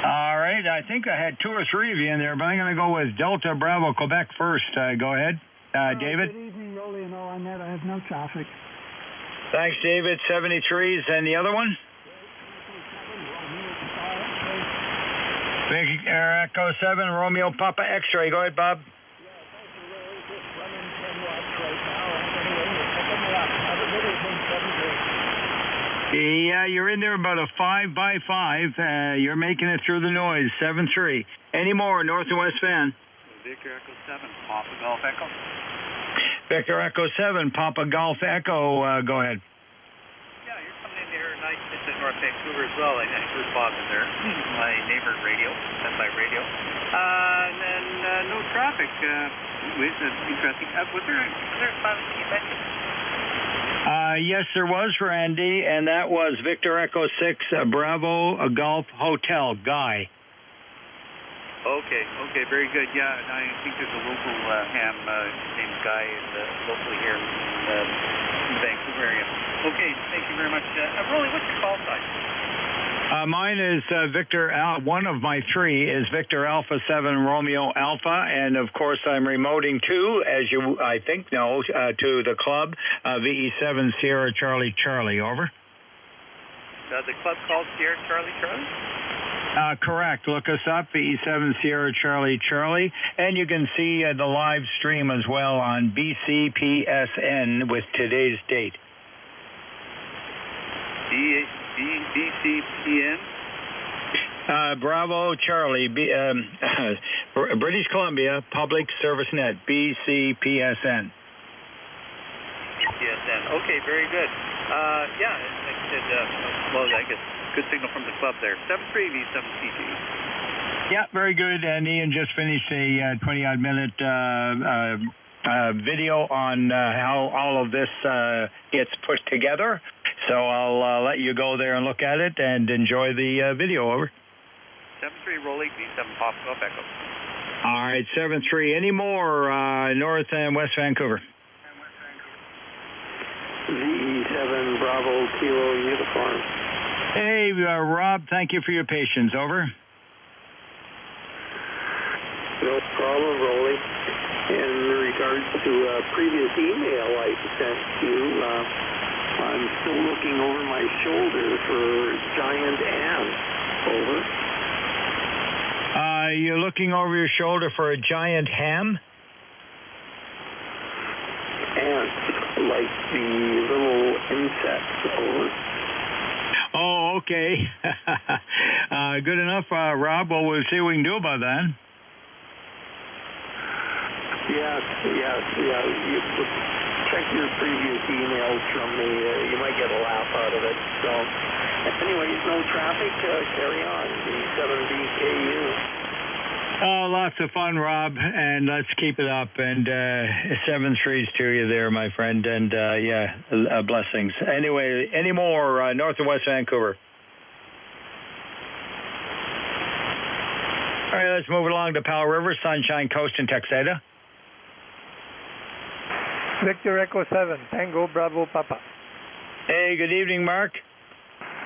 All right, I think I had 2 or 3 of you in there, but I'm going to go with Delta Bravo, Quebec first. Go ahead, David. Good evening, Roly and all on that. I have no traffic. Thanks, David. 73s, and the other one? Victor Echo 7, Romeo Papa X-ray. Go ahead, Bob. Yeah, you're in there about a 5x5. You're making it through the noise. 7-3. Any more, North and West Van? Victor Echo 7, Papa Golf Echo. Victor Echo 7, Papa Golf Echo. Go ahead. Yeah, you're coming in here nice into North Vancouver as well. I heard Bob in there. My neighbor radio, SI radio. And then no traffic. Interesting. Was there a silent you mentioned? Yes, there was, Randy, and that was Victor Echo 6, Bravo Golf Hotel, Guy. Okay, very good. Yeah, and I think there's a local ham named Guy locally here in the Vancouver area. Okay, thank you very much. Roly, what's your call sign? Mine is Victor. One of my 3 is Victor Alpha 7 Romeo Alpha, and of course I'm remoting to, as you I think know, to the club VE7 Sierra Charlie Charlie. Over. The club called Sierra Charlie Charlie? Correct. Look us up, VE7 Sierra Charlie Charlie, and you can see the live stream as well on BCPSN with today's date. BCPN? Bravo Charlie, British Columbia Public Service Net, BCPSN. PSN. Okay, very good. Yeah, like I said, well, I guess good signal from the club there. 73 VE7SCC. Yeah, very good. And Ian just finished a 20-odd minute video on how all of this gets put together. So I'll let you go there and look at it and enjoy the video. Over. 73 Roly VE7 Pop Golf Echo. All right, 73. Any more North and West Vancouver? VE7 Bravo Kilo Uniform. Hey, Rob, thank you for your patience. Over. No problem, Roly. In regards to a previous email I sent you, I'm still looking over my shoulder for giant ants. Over. You're looking over your shoulder for a giant ham? Ants, like the little insects. Over. Oh, okay. Good enough, Rob. Well, we'll see what we can do about that. Yes. You check your previous emails from me. You might get a laugh out of it. So, anyways, no traffic. Carry on. The 7BKU. Oh, lots of fun, Rob, and let's keep it up. And 7-3s to you there, my friend. And blessings. Anyway, any more North and West Vancouver? All right, let's move along to Powell River, Sunshine Coast, and Texada. Victor Echo 7, Tango Bravo Papa. Hey, good evening, Mark.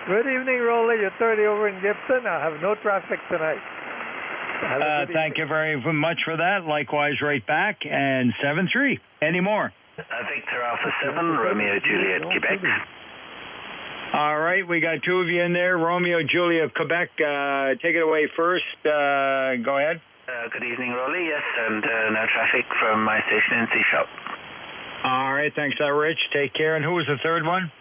Good evening, Roly. You're 30 over in Gibson. I have no traffic tonight. Thank you very much for that. Likewise, right back. And 7-3. Any more? Victor Alpha 7, Romeo Juliet, Quebec. All right, we got 2 of you in there. Romeo Juliet, Quebec. Take it away first. Go ahead. Good evening, Roly. Yes, and no traffic from my station in C-Shop. All right, thanks, Rich. Take care. And who was the third one?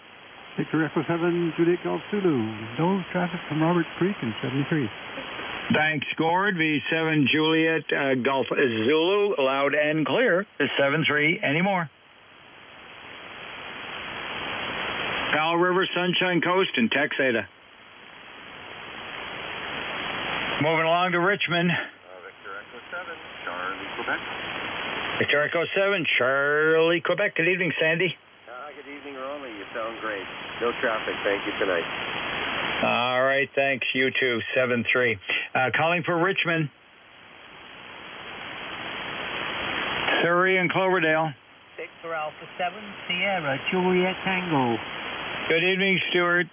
Victor Echo 7, Juliet Golf Zulu. No traffic from Roberts Creek in 73. Thanks, Gord. VE7 Juliet Golf Zulu, loud and clear. Is 7-3 anymore. Powell River, Sunshine Coast, and Texada. Moving along to Richmond. Victor Echo 7, Charlie, Quebec. Victor Echo 7, Charlie, Quebec. Good evening, Sandy. Good evening, Roly. You sound great. No traffic. Thank you tonight. All right, thanks. You too, 7-3. Calling for Richmond. Surrey and Cloverdale. Victor Alpha 7, Sierra, Juliet Tango. Good evening, Stuart.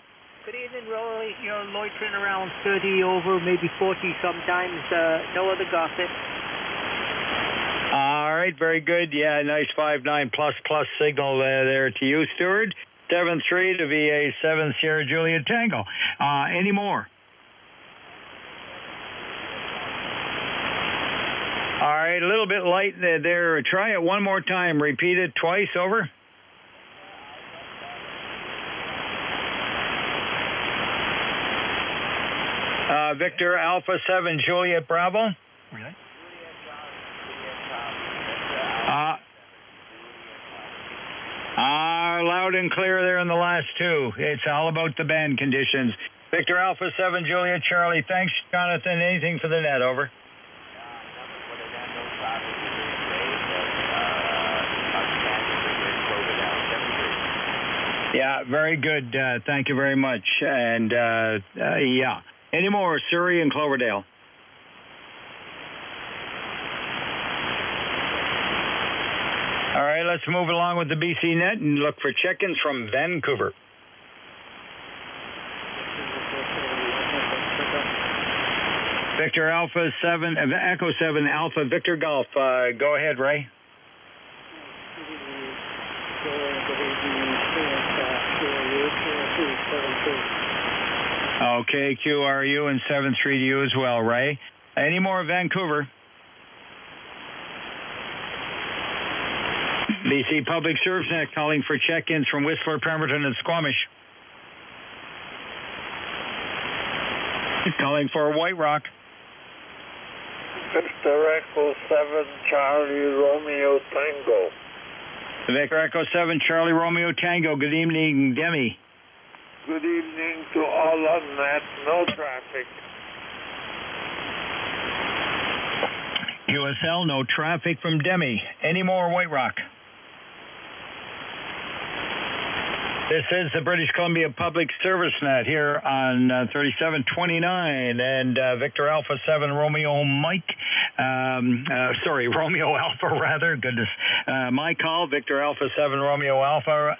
Good evening, Roly. You're loitering around 30 over, maybe 40 sometimes. No other gossip. All right, very good. Yeah, nice 5.9 plus signal there to you, Stuart. 7-3 to VA7 Sierra Juliet Tango. Any more? All right, a little bit light there. Try it one more time. Repeat it twice. Over. Victor Alpha 7 Juliet Bravo. Really? Loud and clear there in the last two. It's all about the band conditions. Victor Alpha 7 Juliet Charlie. Thanks, Jonathan. Anything for the net? Over. Yeah, very good. Thank you very much. And yeah. Any more? Surrey and Cloverdale. All right, let's move along with the BC net and look for check-ins from Vancouver. Victor Alpha 7, Echo 7 Alpha Victor Golf. Go ahead, Ray. Okay, QRU and 7-3 to you as well, Ray. Any more Vancouver? BC Public Service Net calling for check-ins from Whistler, Pemberton, and Squamish. Calling for White Rock. Victor Echo 7 Charlie Romeo Tango. Victor Echo 7 Charlie Romeo Tango. Good evening, Demi. Good evening to all on net. No traffic. QSL, no traffic from Demi. Any more White Rock? This is the British Columbia Public Service Net here on 3729 and Victor Alpha 7 Romeo Mike. Romeo Alpha rather. Goodness. My call, Victor Alpha 7 Romeo Alpha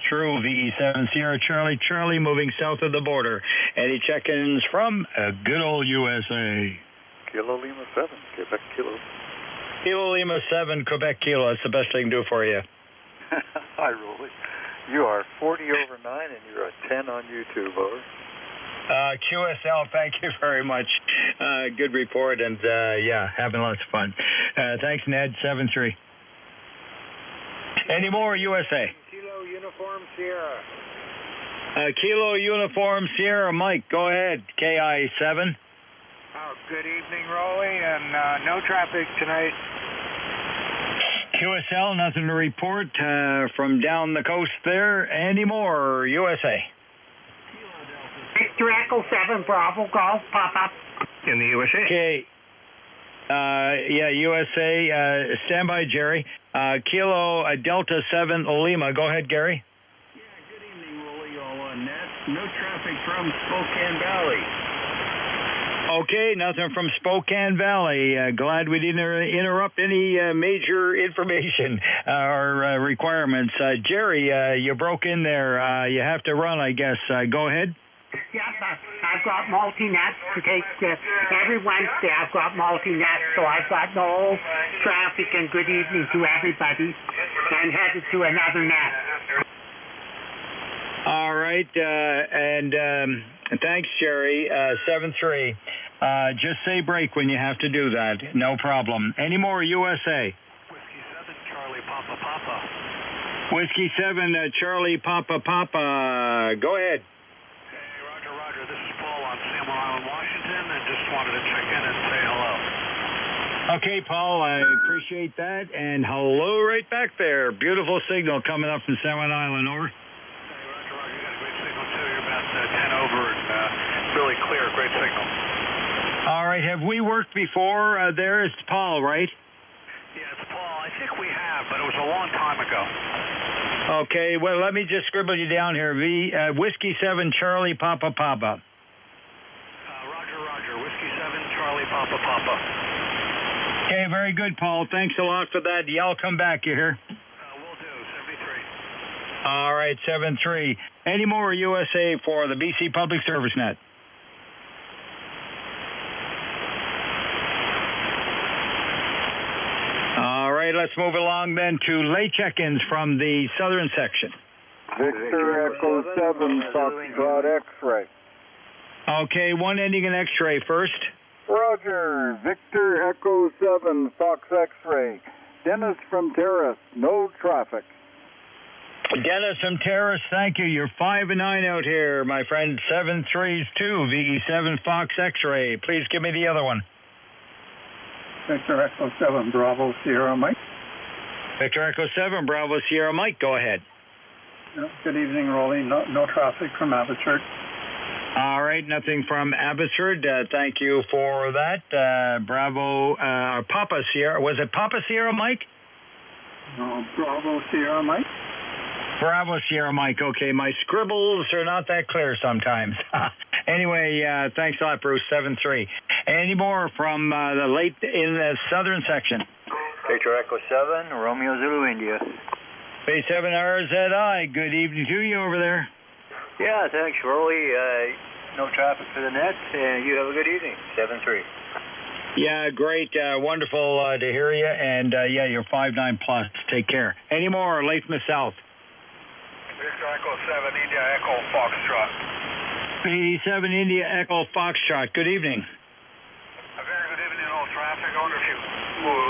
through VE7 Sierra Charlie moving south of the border. Any check-ins from good old USA? Kilo Lima 7, Quebec Kilo. Kilo Lima 7, Quebec Kilo. That's the best I can do for you. Hi, Roly. You are 40 over 9 and you're a 10 on YouTube, over. QSL, thank you very much. Good report and, yeah, having lots of fun. Thanks, Ned, 7-3. Any more, USA? Kilo Uniform Sierra. Kilo Uniform Sierra, Mike, go ahead, KI7. Good evening, Roly, and no traffic tonight. QSL, nothing to report from down the coast there. Any more, USA? Victor Echo 7 Bravo Golf pop up. In the USA. Okay. Yeah, USA. Stand by, Jerry. Kilo Delta 7 Lima. Go ahead, Gary. Yeah, good evening, Roly. All on net. No traffic from Spokane Valley. Okay, nothing from Spokane Valley. Glad we didn't interrupt any major information or requirements. Jerry, you broke in there. You have to run, I guess. Go ahead. Yes, I've got multi-net to take every Wednesday. I've got multi-net, so I've got no traffic and good evening to everybody and headed to another net. All right, and thanks, Jerry. 7-3. Just say break when you have to do that. No problem. Any more, USA? Whiskey 7, Charlie Papa Papa. Whiskey 7, Charlie Papa Papa. Go ahead. Hey, Roger. This is Paul on San Juan Island, Washington, and just wanted to check in and say hello. Okay, Paul, I appreciate that. And hello right back there. Beautiful signal coming up from San Juan Island. Over. Hey, Roger, you got a great signal too. You're about 10 over and really clear. Great signal. All right. Have we worked before there? It's Paul, right? Yeah, it's Paul. I think we have, but it was a long time ago. Okay. Well, let me just scribble you down here. Whiskey 7 Charlie Papa Papa. Roger. Whiskey 7 Charlie Papa Papa. Okay, very good, Paul. Thanks a lot for that. Y'all come back, you hear? Will do. 73. All right, 7-3. Any more USA for the BC Public Service Net? All right, let's move along then to late check-ins from the southern section. Victor Echo 7 Foxtrot X-ray. Okay, one ending in X-ray first. Roger, Victor Echo 7 Fox X-ray. Dennis from Terrace, no traffic. Dennis from Terrace, thank you. You're 5 and 9 out here, my friend. 7-3's 2, VE7 Fox X-ray. Please give me the other one. Victor Echo 7 Bravo Sierra Mike. Victor Echo 7 Bravo Sierra Mike, go ahead. Good evening, Roly. No traffic from Abbotsford. All right, nothing from Abbotsford. Thank you for that. Bravo, Papa Sierra. Was it Papa Sierra Mike? No, Bravo Sierra Mike. Bravo Sierra Mike. Okay, my scribbles are not that clear sometimes. Anyway, thanks a lot, Bruce. 7-3. Any more from the late in the southern section? Victor Echo 7, Romeo Zulu India. VE7RA. Good evening to you over there. Yeah, thanks, Roly. No traffic for the net, and you have a good evening. 7-3. Yeah, great. Wonderful to hear you. And, yeah, you're 5-9 plus. Take care. Any more late from the south? Victor Echo 7 India Echo Foxtrot. VE7 India Echo Foxtrot. Good evening. A very good evening, no traffic. I wonder if you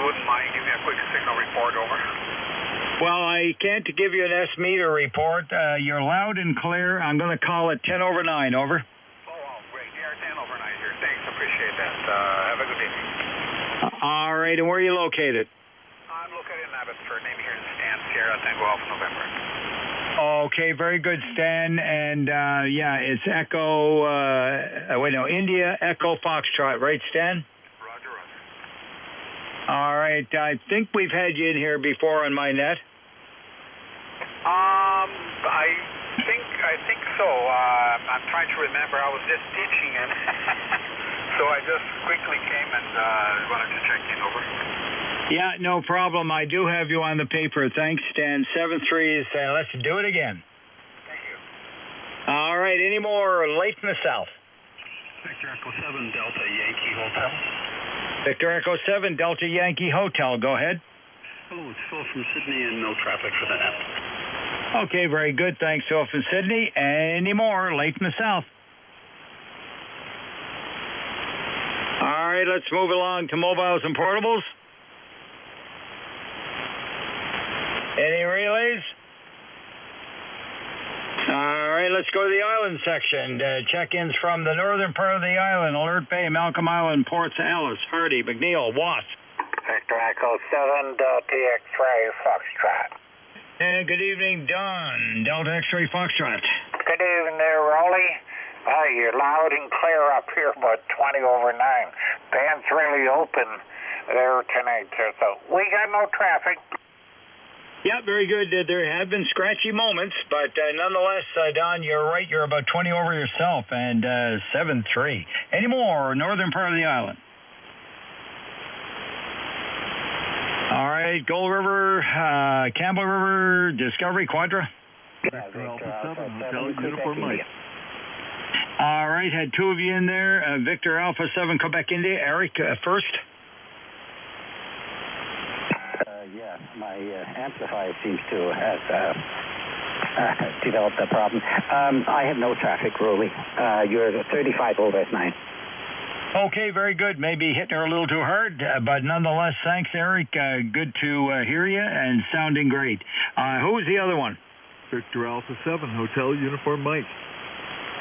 wouldn't mind giving me a quick signal report, over. Well, I can't give you an S-meter report. You're loud and clear. I'm going to call it 10 over 9. Over. Oh, great. Yeah, 10 over 9 here. Thanks. Appreciate that. Have a good evening. All right. And where are you located? I'm located in Abbotsford. Name here in Stan, Sierra Tango Alpha November. Okay, very good, Stan. And, yeah, it's Echo, India Echo Foxtrot, right, Stan? Roger. All right. I think we've had you in here before on my net. I think so. I'm trying to remember. I was just teaching, and so I just quickly came and wanted to check in, over. Yeah, no problem. I do have you on the paper. Thanks, Stan. 7-3 is, let's do it again. Thank you. All right. Any more late in the south? Victor Echo 7 Delta Yankee Hotel. Victor Echo 7 Delta Yankee Hotel. Go ahead. Hello, it's Phil from Sydney, and no traffic for the net. Okay, very good. Thanks, Phil from Sydney. Any more late in the south? All right, let's move along to mobiles and portables. Any relays? All right, let's go to the island section. Check-ins from the northern part of the island, Alert Bay, Malcolm Island, Ports Alice, Hardy, McNeil, Watts. Victor Echo 7 Delta X-ray Foxtrot. And good evening, Don, Delta X-ray Foxtrot. Good evening there, Roly. You're loud and clear up here, about 20 over 9. Band's really open there tonight, so we got no traffic. Yeah, very good. There have been scratchy moments, but nonetheless, Don, you're right. You're about 20 over yourself, and 7-3. Any more northern part of the island? All right, Gold River, Campbell River, Discovery, Quadra. Victor Alpha 7, Hotel Uniform Mike. All right, had two of you in there. Victor Alpha 7, Quebec, India. Eric, first. Yeah, my amplifier seems to have developed a problem. I have no traffic, Roly. You're 35 over 9. Okay, very good. Maybe hitting her a little too hard, but nonetheless, thanks, Eric. Good to hear you and sounding great. Who was the other one? Victor Alpha 7, Hotel Uniform Mike.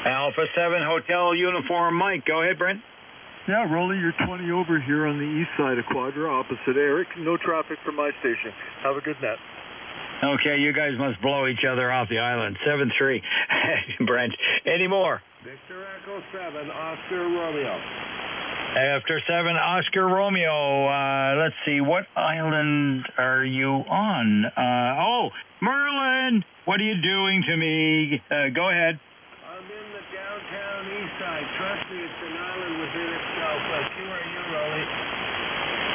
Alpha 7, Hotel Uniform Mike. Go ahead, Brent. Yeah, Rolly, you're 20 over here on the east side of Quadra, opposite Eric. No traffic from my station. Have a good net. Okay, you guys must blow each other off the island. 7-3. Brent, any more? Victor Echo 7, Oscar Romeo. After 7, Oscar Romeo. Let's see, what island are you on? Merlin! What are you doing to me? Go ahead. I'm in the downtown east side. Trust me, it's an island within itself. Who are you, Rolly?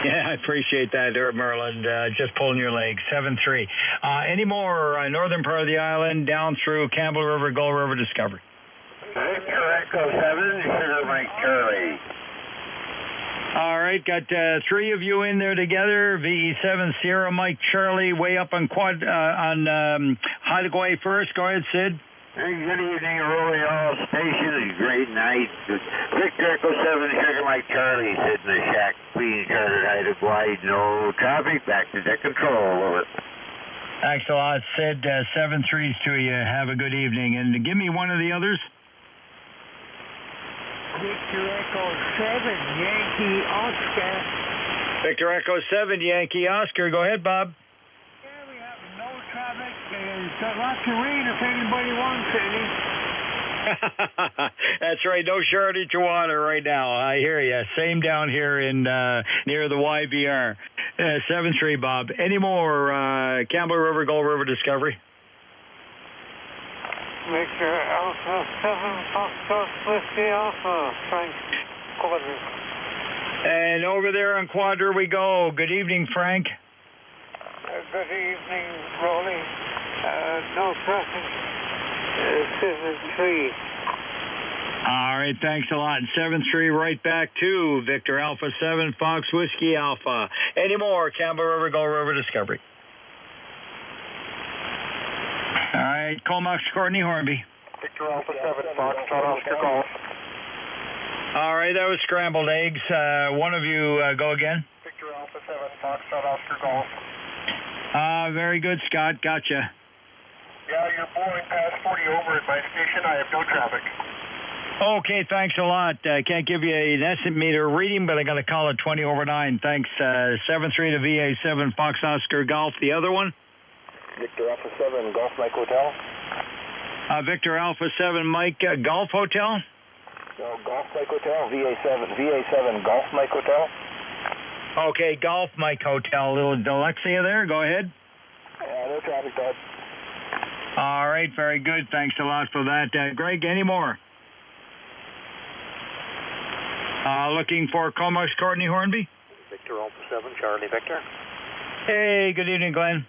Yeah, I appreciate that, Merlin. Just pulling your leg. 7-3. Any more northern part of the island, down through Campbell River, Gull River, Discovery? Victor Echo 7, Sugar Mike Charlie. All right, got 3 of you in there together. VE7SCC Mike Charlie, way up on Hideaway first. Go ahead, Sid. Hey, good evening, Rolly. All station. Great night. Victor Echo 7, Sugar Mike Charlie, sitting in the shack, being chartered heighted wide. No traffic. Back to deck control. Over. Thanks a lot, Sid. 7-3s to you. Have a good evening. And give me one of the others. Victor Echo 7, Yankee Oscar. Victor Echo 7, Yankee Oscar. Go ahead, Bob. Yeah, we have no traffic. It's got lots of rain if anybody wants any. That's right. No shortage of water right now. I hear you. Same down here in near the YVR. 7-3, Bob. Any more Campbell River, Gull River, Discovery? Victor Alpha 7, Foxtrot Whiskey Alpha, Frank Quadra. And over there on Quadra we go. Good evening, Frank. Good evening, Rolly. No traffic. 7-3. All right, thanks a lot. 7-3 right back to Victor Alpha 7, Fox Whiskey Alpha. Any more Campbell River, Gull River, Discovery? All right, Comox, Courtney, Hornby. Victor Alpha 7, Foxtrot Oscar Golf. All right, that was scrambled eggs. One of you go again. Victor Alpha 7, Foxtrot Oscar Golf. Very good, Scott. Gotcha. Yeah, you're boring past 40 over at my station. I have no traffic. Okay, thanks a lot. Can't give you an estimate meter reading, but I got to call it 20 over 9. Thanks. 7-3 to VA7, Fox Oscar Golf. The other one? Victor Alpha 7, Golf Mike Hotel. Victor Alpha 7, Mike Golf Hotel? No, Golf Mike Hotel, VA7 Golf Mike Hotel. Okay, Golf Mike Hotel. Little dyslexia there. Go ahead. No traffic, Todd. All right, very good. Thanks a lot for that. Greg, any more? Looking for Comox, Courtney, Hornby? Victor Alpha 7, Charlie Victor. Hey, good evening, Glenn.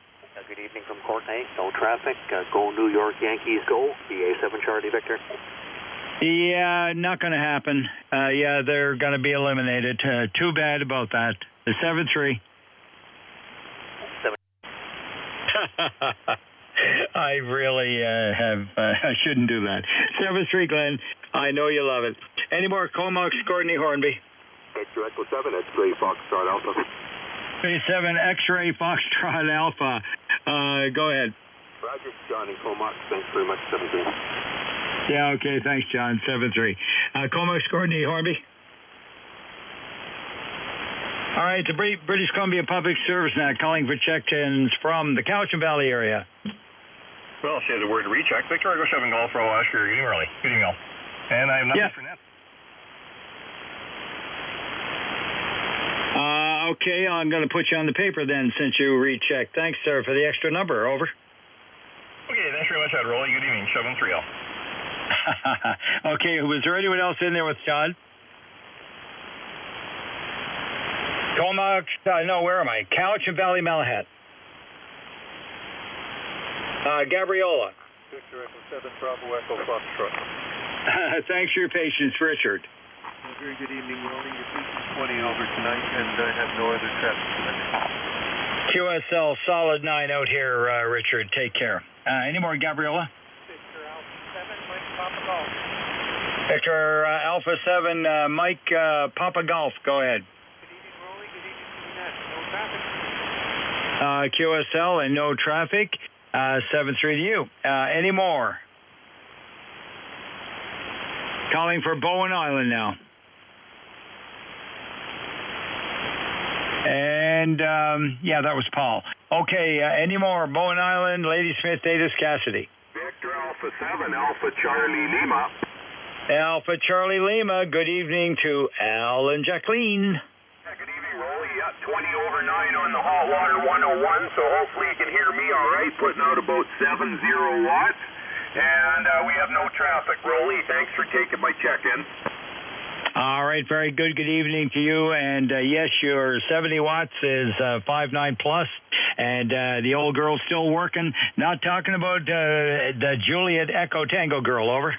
Good evening from Courtney. No traffic. Go New York Yankees, go. VA7 Charlie Victor. Yeah, not going to happen. Yeah, they're going to be eliminated. Too bad about that. The 7-3. 7. I really I shouldn't do that. 7-3, Glenn. I know you love it. Any more Comox, Courtney, Hornby? Victor Echo 7, X-Ray Foxtrot Alpha. VE7 X-Ray Foxtrot Alpha. Go ahead. Roger, John and Comox. Thanks very much, 7-3. Yeah, okay. Thanks, John. 7-3. Comox, Courtney, Hornby. All right, the British Columbia Public Service now calling for check-ins from the Cowichan Valley area. Well, she has a word to recheck. Victor Echo 7 Golf Row Oscar. Good evening, early. Good evening, all. And I have nothing for net. Okay, I'm going to put you on the paper then since you rechecked. Thanks, sir, for the extra number. Over. Okay, thanks very much, Ed Rolly. Good evening. 7-3 all. Okay, was there anyone else in there with Todd? Comox, no, where am I? Cowichan Valley, Malahat. Gabriola. Victor Echo 7, Bravo Echo Foxtrot. Thanks for your patience, Richard. Very good evening, Rolly. Your station's 20 over tonight, and I have no other traffic tonight. QSL, solid 9 out here, Richard. Take care. Any more, Gabriola? Victor Alpha 7, Mike Papa Golf. Victor Alpha 7, Mike Papa Golf. Go ahead. Good evening, Rolly. Good evening, no traffic. QSL and no traffic. 7-3 to you. Any more? Calling for Bowen Island now. And, yeah, that was Paul. Okay, any more? Bowen Island, Ladysmith, Davis, Cassidy. Victor Alpha 7, Alpha Charlie Lima. Alpha Charlie Lima, good evening to Al and Jacqueline. Yeah, good evening, Rolly. Yeah, 20 over 9 on the hot water 101, so hopefully you can hear me all right. Putting out about 70 watts. And we have no traffic, Rolly. Thanks for taking my check-in. All right, very good. Good evening to you. And yes, your 70 watts is 5.9 plus, and the old girl's still working. Not talking about the Juliet Echo Tango girl, over.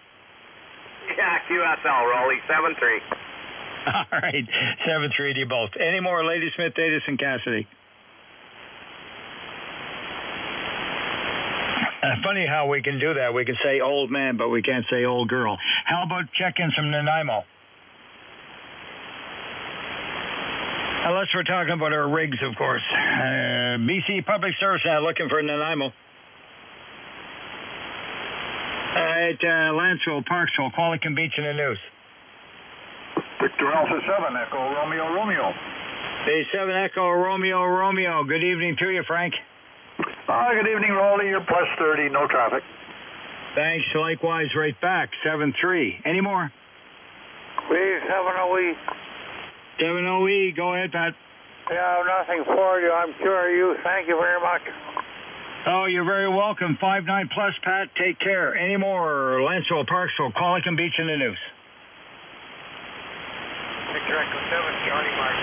Yeah, QSL, Rolly, 7-3. All right, 7-3 to you both. Any more, Ladysmith, Davis, and Cassidy? Funny how we can do that. We can say old man, but we can't say old girl. How about check-ins from Nanaimo? Unless we're talking about our rigs, of course. BC Public Service now looking for Nanaimo. At Lanceville, Parksville, Qualicum Beach, and the news. Victor Alpha 7, Echo Romeo Romeo. VE7 Echo Romeo Romeo. Good evening to you, Frank. Good evening, Rolly. You're plus 30, no traffic. Thanks. Likewise, right back. 7-3. Any more? VE7OE. 7OE. Go ahead, Pat. Yeah, nothing for you. I'm sure you. Thank you very much. Oh, you're very welcome. 5.9 plus, Pat. Take care. Any more? Lanceville, Parksville, Qualicum Beach, and the news. Victor Echo 7, Charlie Mike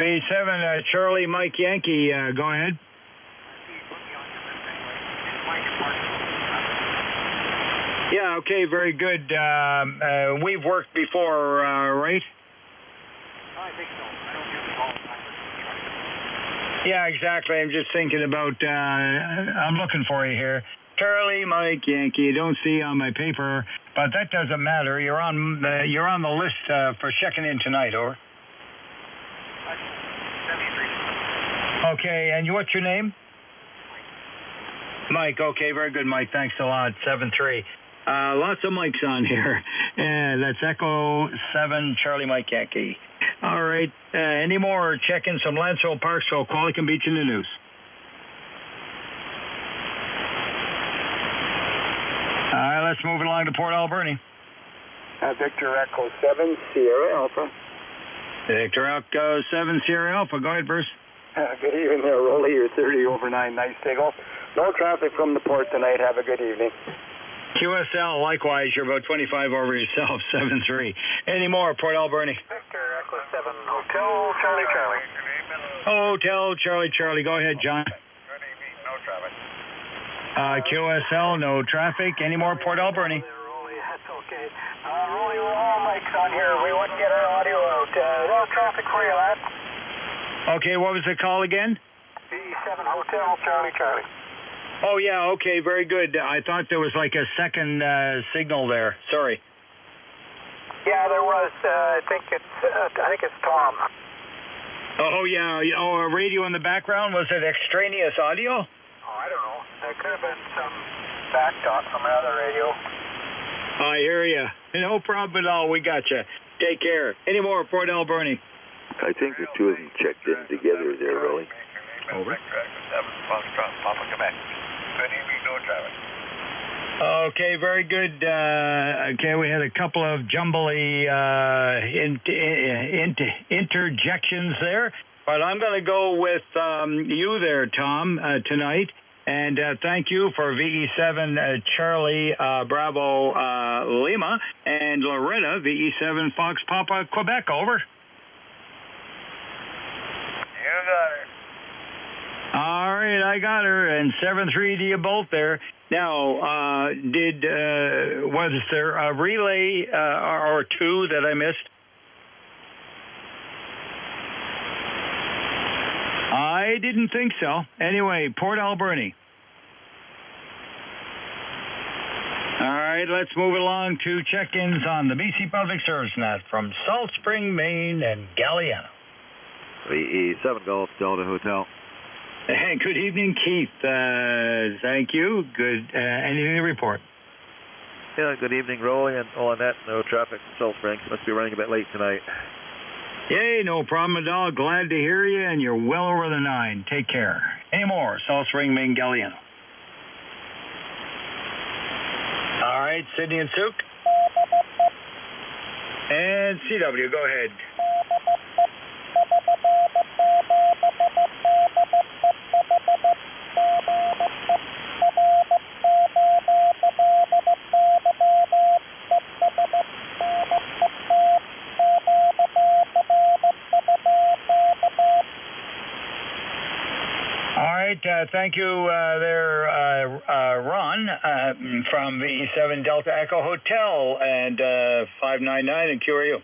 Yankee. VE7 Charlie Mike Yankee. Go ahead. Yeah, okay, very good. We've worked before, right? I think so. I don't use it all the time. Yeah, exactly. I'm just thinking about, I'm looking for you here. Charlie Mike Yankee. You don't see on my paper, but that doesn't matter. You're on the list for checking in tonight, over. 73. Okay, and what's your name? Mike. Okay, very good, Mike. Thanks a lot. 7-3. Lots of mics on here. That's Echo 7 Charlie Mike Yankee. All right. Any more check-ins from Lanceville, Parksville, Qualicum Beach, in the news? All right, let's move it along to Port Alberni. Victor Echo 7 Sierra Alpha. Victor Echo 7 Sierra Alpha. Go ahead, Bruce. Good evening there, Rolly. You're 30 over 9. Nice takeoff. No traffic from the port tonight. Have a good evening. QSL, likewise. You're about 25 over yourself. 7-3. Any more, Port Alberni? Victor Echo 7, Hotel Charlie Charlie. Hotel Charlie Charlie. Go ahead, John. Good evening. No traffic. QSL, no traffic. Any more, Port Alberni? Rolly, that's okay. Rolly, we're all mics on here. We wouldn't get our audio out. No traffic for you, lad. Okay, what was the call again? VE7 Hotel Charlie Charlie. Oh, yeah, okay, very good. I thought there was like a second signal there. Sorry. Yeah, there was. I think it's Tom. Oh, yeah. Oh, a radio in the background? Was it extraneous audio? Oh, I don't know. There could have been some back talk from another radio. I hear you. No problem at all. We got you. Take care. Any more, Port Alberni? I think the two of them checked in together there, Rolly. Over. 7 Foxtrot, Papa, Quebec. Good evening, no traffic. Okay, very good. Okay, we had a couple of jumbly interjections there, but I'm going to go with you there, Tom, tonight. And thank you for VE7 Charlie Bravo Lima and Loretta, VE7 Fox Papa Quebec, over. You got her. All right, I got her, and 7-3 to you both there. Now, was there a relay or two that I missed? I didn't think so. Anyway, Port Alberni. All right, let's move along to check-ins on the BC Public Service Net from Salt Spring, Maine, and Galliano. VE7 Golf Delta Hotel. Hey, good evening, Keith. Thank you. Good. Anything to report? Yeah, good evening, Rolly and all on that. No traffic in Salt Springs. Must be running a bit late tonight. Yay, no problem at all. Glad to hear you, and you're well over the 9. Take care. Any more? South Ring Mangaliano. All right, Sydney and Souk. And CW, go ahead. All right, thank you there, Ron, from VE7 Delta Echo Hotel and 599 in QRU.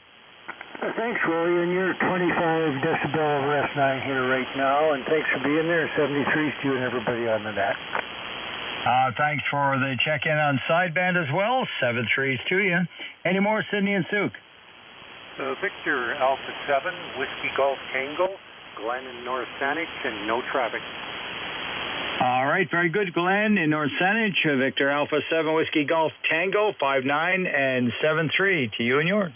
Thanks, Rory, and you're 25 decibel over S9 here right now, and thanks for being there. 73's to you and everybody on the net. Thanks for the check-in on sideband as well. 7-3's to you. Any more, Sydney and Souk? Victor Alpha 7, Whiskey Golf Tango, Glen in North Saanich, and no traffic. All right, very good, Glenn in North Saanich. Victor Alpha 7, Whiskey Golf Tango, 5-9 and 7-3 to you and yours.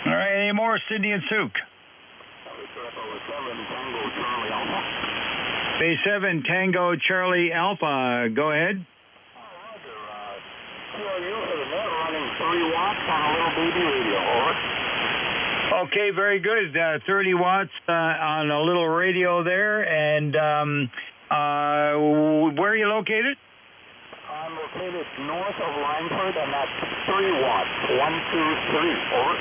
All right, any more, Sydney and Souk? VE7 Tango Charlie Alpha, go ahead. Okay, very good. 30 watts on a little radio there. And where are you located? I'm located north of Langford, and that's 3 watts. 1, 2, 3. Over.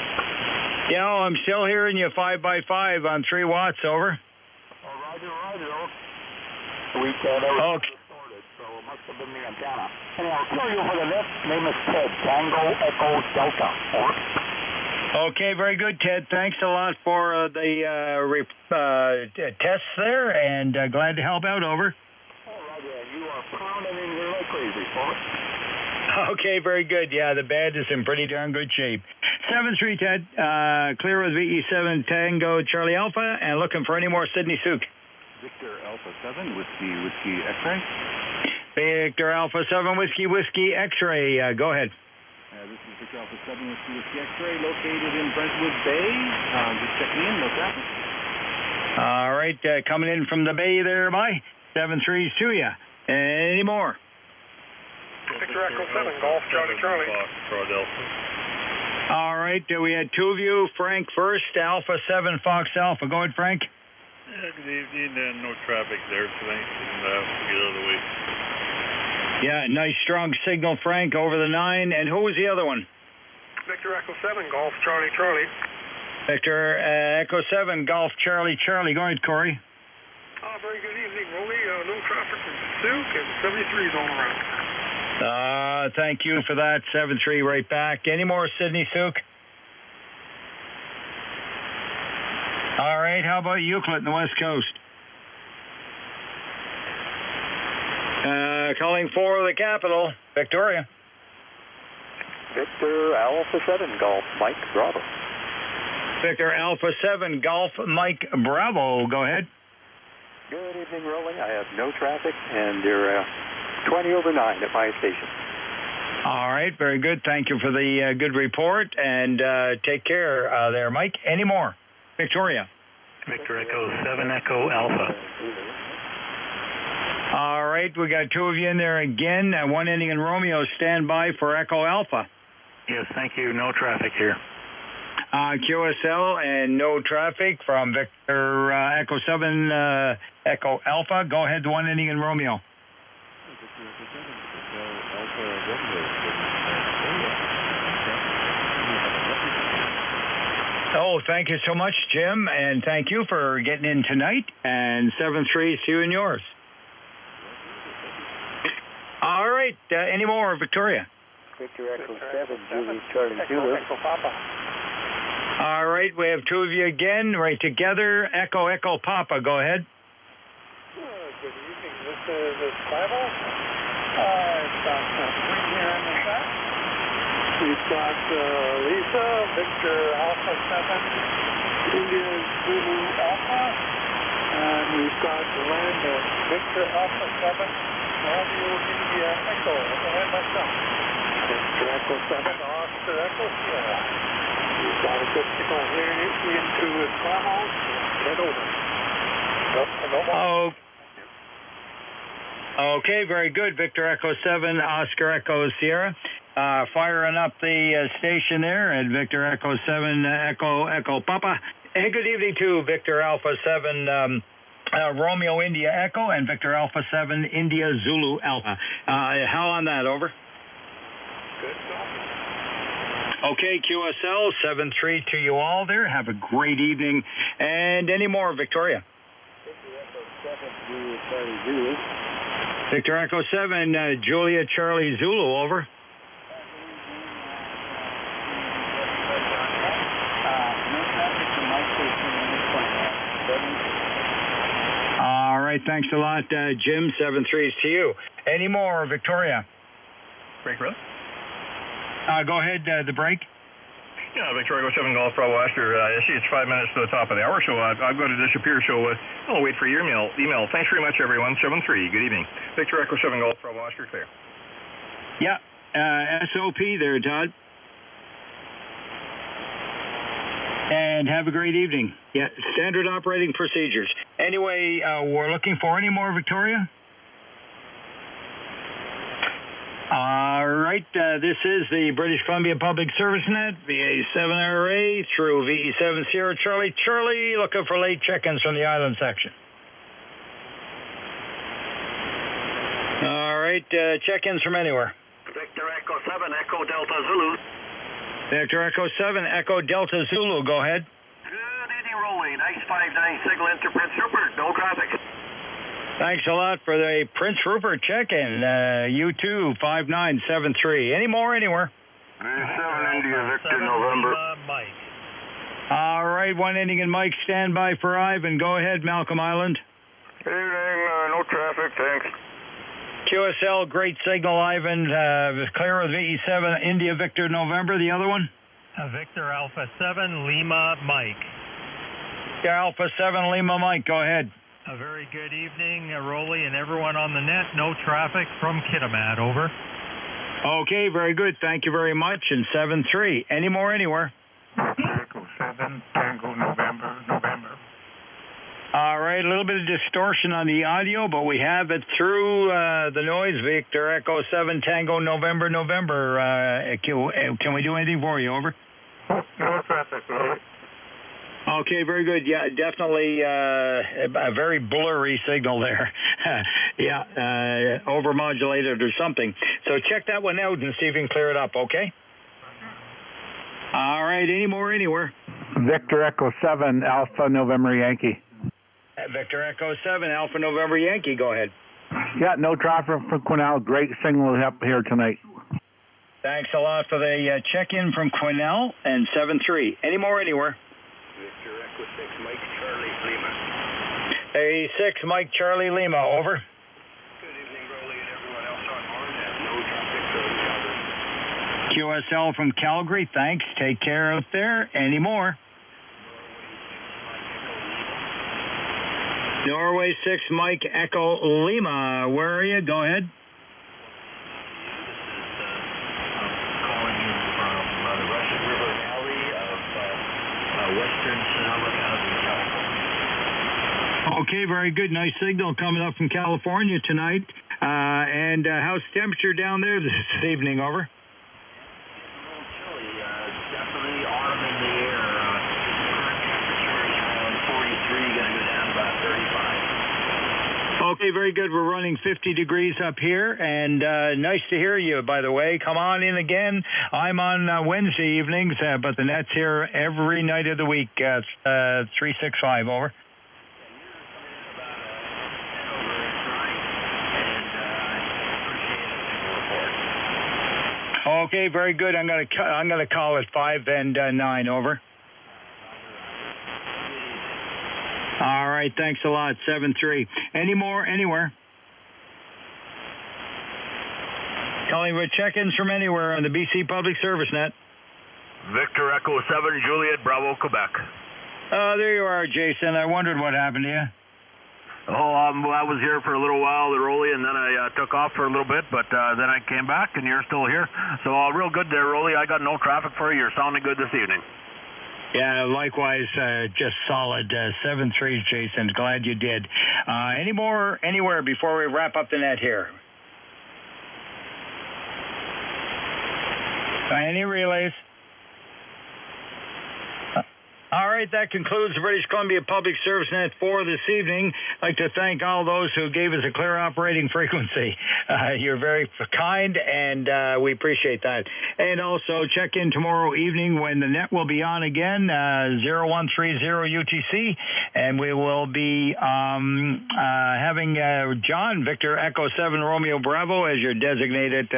Yeah, I'm still hearing you 5x5 on 3 watts. Over. Roger. That was distorted, so it must have been the antenna. Anyhow, I'll kill you for the lift. Name is Ted. Tango Echo Delta. Over. Okay, very good, Ted. Thanks a lot for the tests there, and glad to help out. Over. You are pounding in here like crazy, folks. Okay, very good. Yeah, the band is in pretty darn good shape. 7-3, Ted. Clear with VE7 Tango Charlie Alpha, and looking for any more Sydney Souk. Victor Alpha 7, Whiskey X-ray. Victor Alpha 7, Whiskey X-ray. Go ahead. This is Victor Alpha 7, Whiskey X-ray, located in Brentwood Bay. Just checking in, no traffic. All right, coming in from the bay there, bye. 7-3's to you. Any more? Victor Echo 7, Golf Charlie. All right, we had 2 of you. Frank first, Alpha 7, Fox Alpha. Go ahead, Frank. Good evening, no traffic there tonight, and we'll get out of the way. Yeah, nice strong signal, Frank, over the 9. And who was the other one? Victor Echo 7, Golf Charlie. Victor Echo 7, Golf Charlie. Go ahead, Corey. Very good evening, Roly. No traffic from Souk, and 73's all around. Thank you for that. 7-3 right back. Any more, Sydney Souk? All right, how about Euclid in the West Coast? Calling for the capital, Victoria. Victor Alpha 7, Golf Mike Bravo. Victor Alpha 7, Golf Mike Bravo. Go ahead. Good evening, Rolling. I have no traffic, and you're 20 over 9 at my station. All right, very good. Thank you for the good report, and take care there, Mike. Any more? Victoria. Victor Echo 7, Echo Alpha. All right, we got 2 of you in there again. 1 ending in Romeo. Stand by for Echo Alpha. Yes, thank you. No traffic here. QSL and no traffic from Victor Echo 7 Echo Alpha. Go ahead, 1 ending in Romeo. Oh, thank you so much, Jim, and thank you for getting in tonight. And 7-3's to you and yours. All right, any more, Victoria? Victor Echo 7, Julie Charlie Zulu. All right, we have 2 of you again, right together. Echo Papa, go ahead. Good evening. This is Bible. It's got Spring here in the shop. We've got Lisa, Victor Alpha 7, Indian Zulu Alpha, and we've got Landon, Victor Alpha 7, Romeo India Echo. Go ahead, myself. Victor Echo 7, Oscar Echo Sierra. Good to go here into Bravo. Head over. Oh. Okay, very good. Victor Echo 7, Oscar Echo Sierra. Firing up the station there at Victor Echo 7, Echo Papa. Hey, good evening to Victor Alpha 7, Romeo India Echo, and Victor Alpha 7, India Zulu Alpha. How on that, over? Good. Okay, QSL 7-3 to you all there. Have a great evening. And any more, Victoria? Victor Echo 7, Julia Charlie Zulu, over. All right, thanks a lot, Jim. 7-3 to you. Any more, Victoria? Break, Russ? Go ahead, the break. Yeah, Victoria 7 Golf Bravo Oscar. I see it's 5 minutes to the top of the hour, so I've got to disappear. So I'll wait for your email. Thanks very much, everyone. 7-3. Good evening. Victor Echo 7 Golf Bravo Oscar, clear. Yeah, SOP there, Todd. And have a great evening. Yeah, standard operating procedures. Anyway, we're looking for any more, Victoria? All right, this is the British Columbia Public Service Net, VA7RA through VE7SCC Charlie. Charlie, looking for late check-ins from the island section. All right, check-ins from anywhere. Victor Echo 7, Echo Delta Zulu. Victor Echo 7, Echo Delta Zulu, go ahead. Good evening, Roly. Nice 5-9 signal into Prince Rupert. No traffic. Thanks a lot for the Prince Rupert check-in. U2 5973. Any more anywhere? VE7 India Victor November. Mike. All right, one ending in Mike. Stand by for Ivan. Go ahead, Malcolm Island. Evening, no traffic, thanks. QSL, great signal, Ivan. Clear with VE7 India Victor November. The other one? Victor Alpha 7 Lima Mike. Yeah, Alpha 7 Lima Mike. Go ahead. A very good evening, Roly and everyone on the net. No traffic from Kitimat, over. Okay, very good. Thank you very much. And 7-3. Any more anywhere? Echo 7, Tango November. All right, a little bit of distortion on the audio, but we have it through the noise. Victor Echo 7 Tango November. Can we do anything for you? Over. No traffic, Roly. Okay, very good. Yeah, definitely a very blurry signal there. Yeah, overmodulated or something. So check that one out and see if you can clear it up, okay? All right, any more anywhere? Victor Echo 7, Alpha November Yankee. Victor Echo 7, Alpha November Yankee, go ahead. Yeah, no traffic from Quesnel. Great signal up here tonight. Thanks a lot for the check-in from Quesnel and 7-3. Any more anywhere? Victor Echo 6, Mike Charlie Lima. Hey, 6, Mike Charlie Lima, over. Good evening, Roly and everyone else on board. No traffic from Calgary. QSL from Calgary, thanks. Take care out there. Any more? Norway 6, Mike Echo Lima. Where are you? Go ahead. Calling you from the Russian River Valley of western Sonoma County, California. Okay, very good. Nice signal coming up from California tonight. And how's temperature down there this evening? Over. Chilly, definitely autumn in the air. Current temperature is around 43, going to go down about 35. Okay, very good. We're running 50 degrees up here, and nice to hear you, by the way. Come on in again. I'm on Wednesday evenings, but the net's here every night of the week, 365, over. Okay, very good. I'm gonna call it 5 and 9, over. All right, thanks a lot. 7-3. Any more anywhere? Collingwood check-ins from anywhere on the BC Public Service Net. Victor Echo 7, Juliet Bravo, Quebec. There you are, Jason. I wondered what happened to you. Oh, I was here for a little while, the Roly, and then I took off for a little bit, but then I came back, and you're still here. So real good there, Roly. I got no traffic for you. You're sounding good this evening. Yeah, likewise, just solid 7-3, Jason. Glad you did. Anywhere before we wrap up the net here? Any relays? All right, that concludes the British Columbia Public Service Net for this evening. I'd like to thank all those who gave us a clear operating frequency. You're very kind, and we appreciate that. And also check in tomorrow evening when the net will be on again, 0130 UTC, and we will be having John, Victor Echo 7 Romeo Bravo, as your designated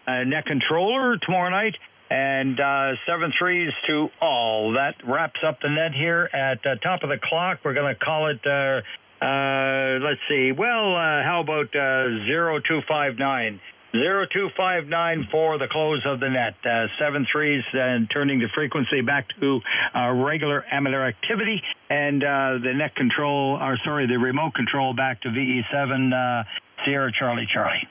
net controller tomorrow night. And 7-3s to all. That wraps up the net here at the top of the clock. We're going to call it, let's see, well, how about 0259? 0259 for the close of the net. 7-3s and turning the frequency back to regular amateur activity. And the net control, the remote control back to VE7 Sierra Charlie Charlie.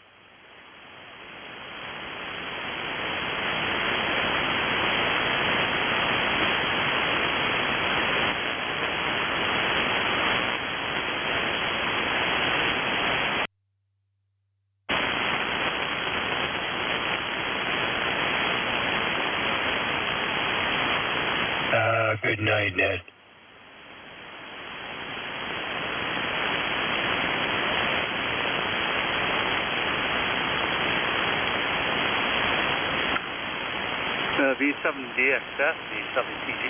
Good night, Ned. V7DXS, V7TG.